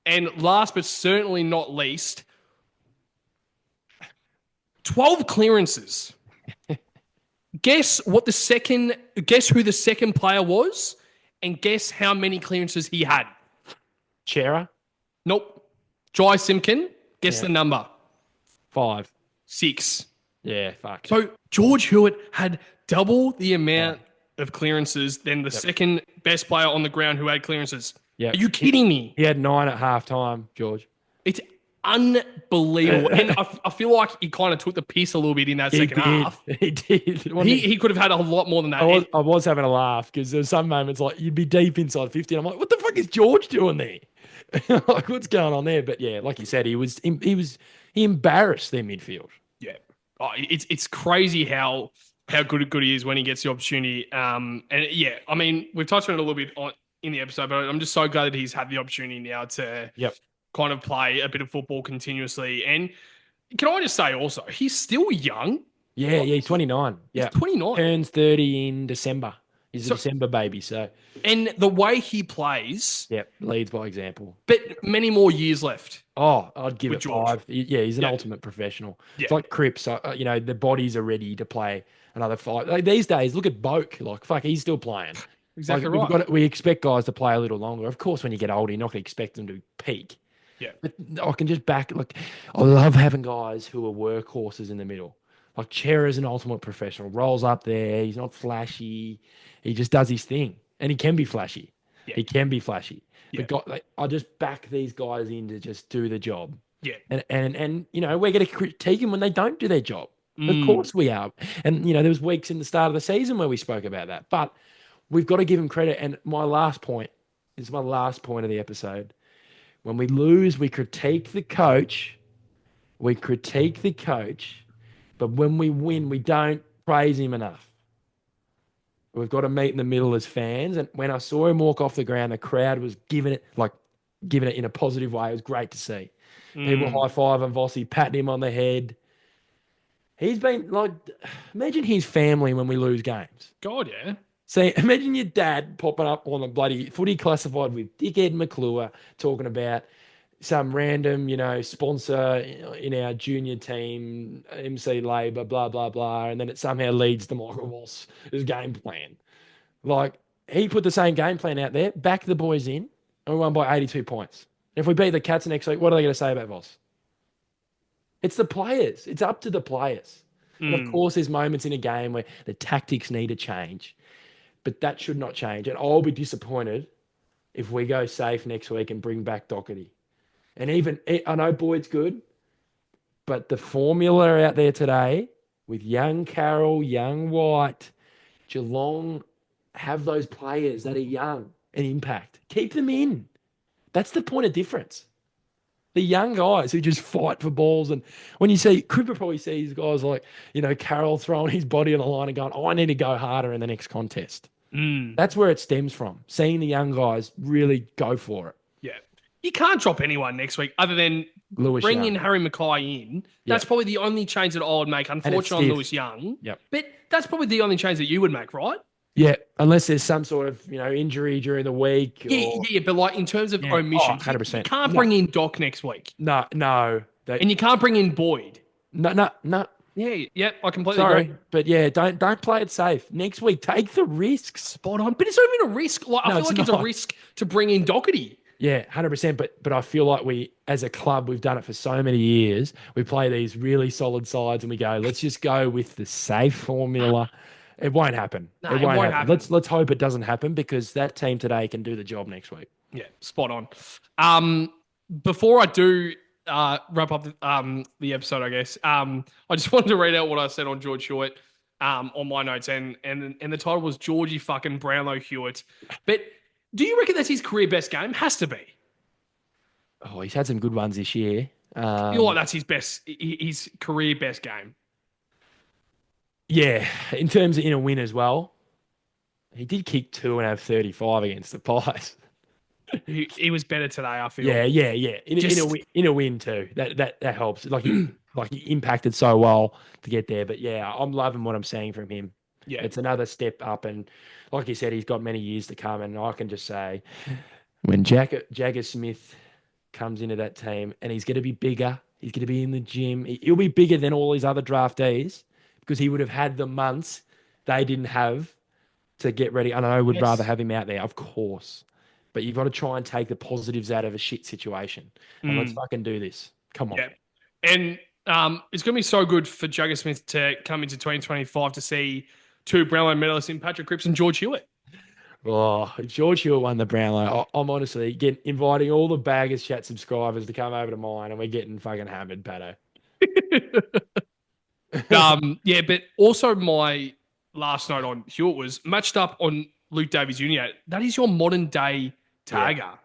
And last but certainly not least, 12 clearances. Guess who the second player was, and guess how many clearances he had. Chera? Nope. Jai Simpkin, guess the number. 5. 6. Yeah, fuck. So George Hewett had double the amount of clearances than the second best player on the ground who had clearances. Yeah. Are you kidding me? He had 9 at halftime, George. It's unbelievable. And I feel like he kind of took the piss a little bit in that second half. He did. He could have had a lot more than that. I was having a laugh because there's some moments like you'd be deep inside 50 and I'm like, what the fuck is George doing there? Like, what's going on there? But yeah, like you said, he embarrassed their midfield. Yeah. It's crazy how good he is when he gets the opportunity. And yeah, I mean, we've touched on it a little bit in the episode, but I'm just so glad that he's had the opportunity now to kind of play a bit of football continuously. And can I just say also, he's still young. Yeah, he's 29. Yeah. He's 29. Turns 30 in December. He's a December baby, so. And the way he plays. Yep, leads by example. But many more years left. Oh, I'd give it George. 5. Yeah, he's an ultimate professional. Yeah. It's like Cripps. The bodies are ready to play another 5. Like, these days, look at Boak. Like, fuck, he's still playing. Exactly right. We expect guys to play a little longer. Of course, when you get older, you're not going to expect them to peak. Yeah. But I can just I love having guys who are workhorses in the middle. Like Chera's an ultimate professional. Rolls up there. He's not flashy. He just does his thing. And he can be flashy. Yeah. He can be flashy. Yeah. But I just back these guys in to just do the job. Yeah. And we're going to critique them when they don't do their job. Of course we are. And, there was weeks in the start of the season where we spoke about that. But we've got to give him credit. And my last point of the episode. When we lose, we critique the coach. But when we win, we don't praise him enough. We've got to meet in the middle as fans. And when I saw him walk off the ground, the crowd was giving it in a positive way. It was great to see. People high-fiving Vossi, patting him on the head. He's been imagine his family when we lose games. God, yeah. See, imagine your dad popping up on the bloody Footy Classified with Dickhead McClure talking about some random, sponsor in our junior team, MC Labour, blah, blah, blah. And then it somehow leads to Michael Voss's game plan. Like, he put the same game plan out there, backed the boys in, and we won by 82 points. And if we beat the Cats next week, what are they going to say about Voss? It's the players. It's up to the players. And of course, there's moments in a game where the tactics need to change. But that should not change. And I'll be disappointed if we go safe next week and bring back Doherty. And even, I know Boyd's good, but the formula out there today with young Carroll, young White, Geelong, have those players that are young and impact. Keep them in. That's the point of difference. The young guys who just fight for balls. And when you see, Cripper probably sees guys like, Carroll throwing his body on the line and going, I need to go harder in the next contest. That's where it stems from. Seeing the young guys really go for it. Yeah. you can't drop anyone next week other than Lewis bring Young. in Harry Mackay in. That's Yep. probably the only change that I would make, And it's unfortunately, on stiff. Lewis Young. Yep. But that's probably the only change that you would make, right? Yeah, unless there's some sort of, injury during the week Yeah, or yeah, but like in terms of yeah. Oh, omissions, you 100%. can't No, bring in Doc next week. no, no. And you can't bring in Boyd. No. Yeah, yeah, I completely Sorry, agree. but yeah, don't play it safe. Next week, take the risks. Spot on. But it's not even a risk. Like, I No, feel it's like it's a not. risk to bring in Doherty. Yeah, 100%. But I feel like we, as a club, we've done it for so many years. We play these really solid sides, and we go, let's just go with the safe formula. It won't happen. No, It it won't won't happen. happen. Let's hope it doesn't happen because that team today can do the job next week. Yeah, spot on. Before I do wrap up the episode, I guess, I just wanted to read out what I said on George Hewett on my notes, and the title was Georgie fucking Brownlow Hewett. But do you reckon that's his career best game? Has to be. Oh, he's had some good ones this year. I feel like that's his career best game. Yeah, in terms of in a win as well, he did kick 2 and have 35 against the Pies. He was better today, I feel. Yeah. In a win too. That helps. Like he impacted so well to get there. But yeah, I'm loving what I'm seeing from him. Yeah. It's another step up, and like you said, he's got many years to come. And I can just say, when Jagger Smith comes into that team, and he's going to be bigger, he's going to be in the gym. He'll be bigger than all his other draftees because he would have had the months they didn't have to get ready. And I would rather have him out there, of course. But you've got to try and take the positives out of a shit situation. And let's fucking do this. Come on. Yeah. And it's going to be so good for Jagger Smith to come into 2025 to see two Brownlow medalists in Patrick Cripps and George Hewett. Oh, George Hewett won the Brownlow. I'm honestly inviting all the Baggers Chat subscribers to come over to mine, and we're getting fucking hammered, Patto. Yeah, but also my last note on Hewett was matched up on Luke Davies Jr. That is your modern day tagger.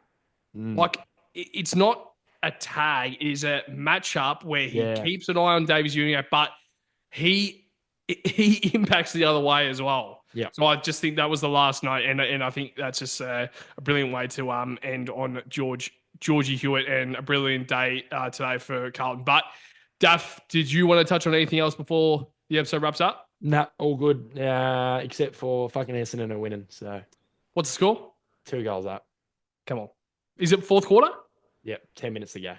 Yeah. Like, it's not a tag, it is a matchup where he keeps an eye on Davies Jr., but he impacts the other way as well. Yeah. So I just think that was the last note, and I think that's just a brilliant way to end on Georgie Hewett, and a brilliant day today for Carlton. But Daf, did you want to touch on anything else before the episode wraps up? No, all good. Except for fucking Essendon are winning. So What's the score? 2 goals up. Come on. Is it fourth quarter? Yep, 10 minutes to go.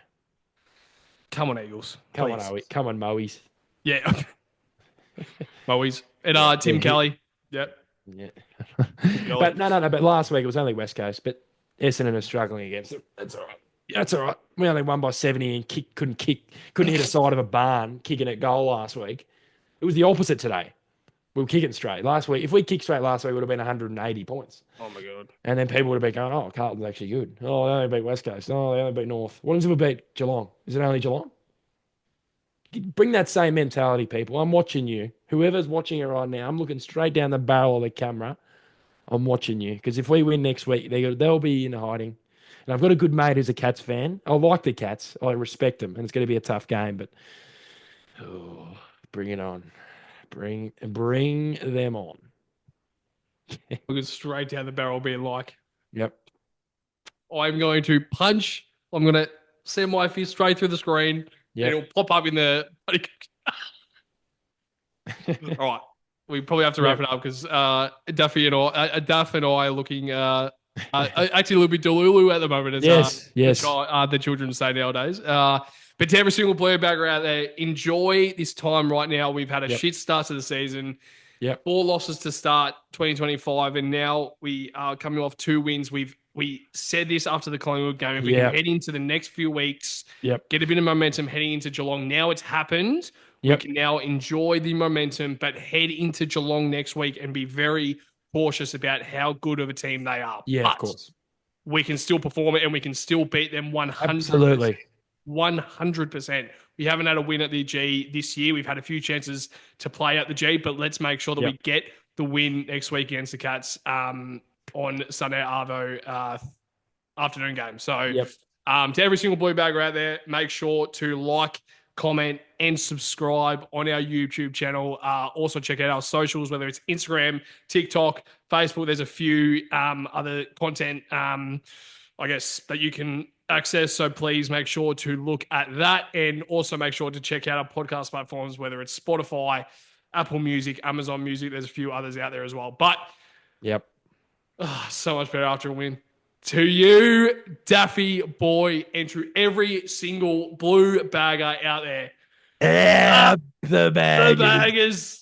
Come on, Eagles. Come please. on, come on, Moe's. Yeah. Moe's. And Tim Kelly. Yep. Yeah. But no. But last week it was only West Coast, but Essendon are struggling against it. That's all right. That's all right. We only won by 70 and couldn't hit a side of a barn kicking at goal last week. It was the opposite today. We were kicking straight. Last week, if we kicked straight last week, it would have been 180 points. Oh, my God. And then people would have been going, oh, Carlton's actually good. Oh, they only beat West Coast. Oh, they only beat North. What does it beat Geelong? Is it only Geelong? Bring that same mentality, people. I'm watching you. Whoever's watching it right now, I'm looking straight down the barrel of the camera. I'm watching you. Because if we win next week, they'll be in hiding. And I've got a good mate who's a Cats fan. I like the Cats. I respect them. And it's going to be a tough game. But bring it on. Bring them on. Looking straight down the barrel, being like, yep. I'm going to punch. I'm going to send my fist straight through the screen. Yep. And it'll pop up in the... All right. We probably have to wrap it up because Duff and I are looking actually a little bit delulu at the moment. As, yes. The children say nowadays. But to every single blue bagger out there, enjoy this time right now. We've had a shit start to the season. Yep. 4 losses to start 2025, and now we are coming off 2 wins. We said this after the Collingwood game. If we can head into the next few weeks, get a bit of momentum heading into Geelong. Now it's happened. We can now enjoy the momentum, but head into Geelong next week and be very cautious about how good of a team they are. Yeah, but of course. we can still perform it, and we can still beat them 100%. Absolutely. 100%. We haven't had a win at the G this year. We've had a few chances to play at the G, but let's make sure that we get the win next week against the Cats on Sunday Arvo afternoon game. So to every single blue bagger out there, make sure to like, comment, and subscribe on our YouTube channel. Also check out our socials, whether it's Instagram, TikTok, Facebook. There's a few other content, I guess, that you can access. So please make sure to look at that, and also make sure to check out our podcast platforms, whether it's Spotify, Apple Music, Amazon Music. There's a few others out there as well. But Yep. so much better after a win. To you, Daffy boy, and to every single blue bagger out there. Yeah, the The bag. baggers.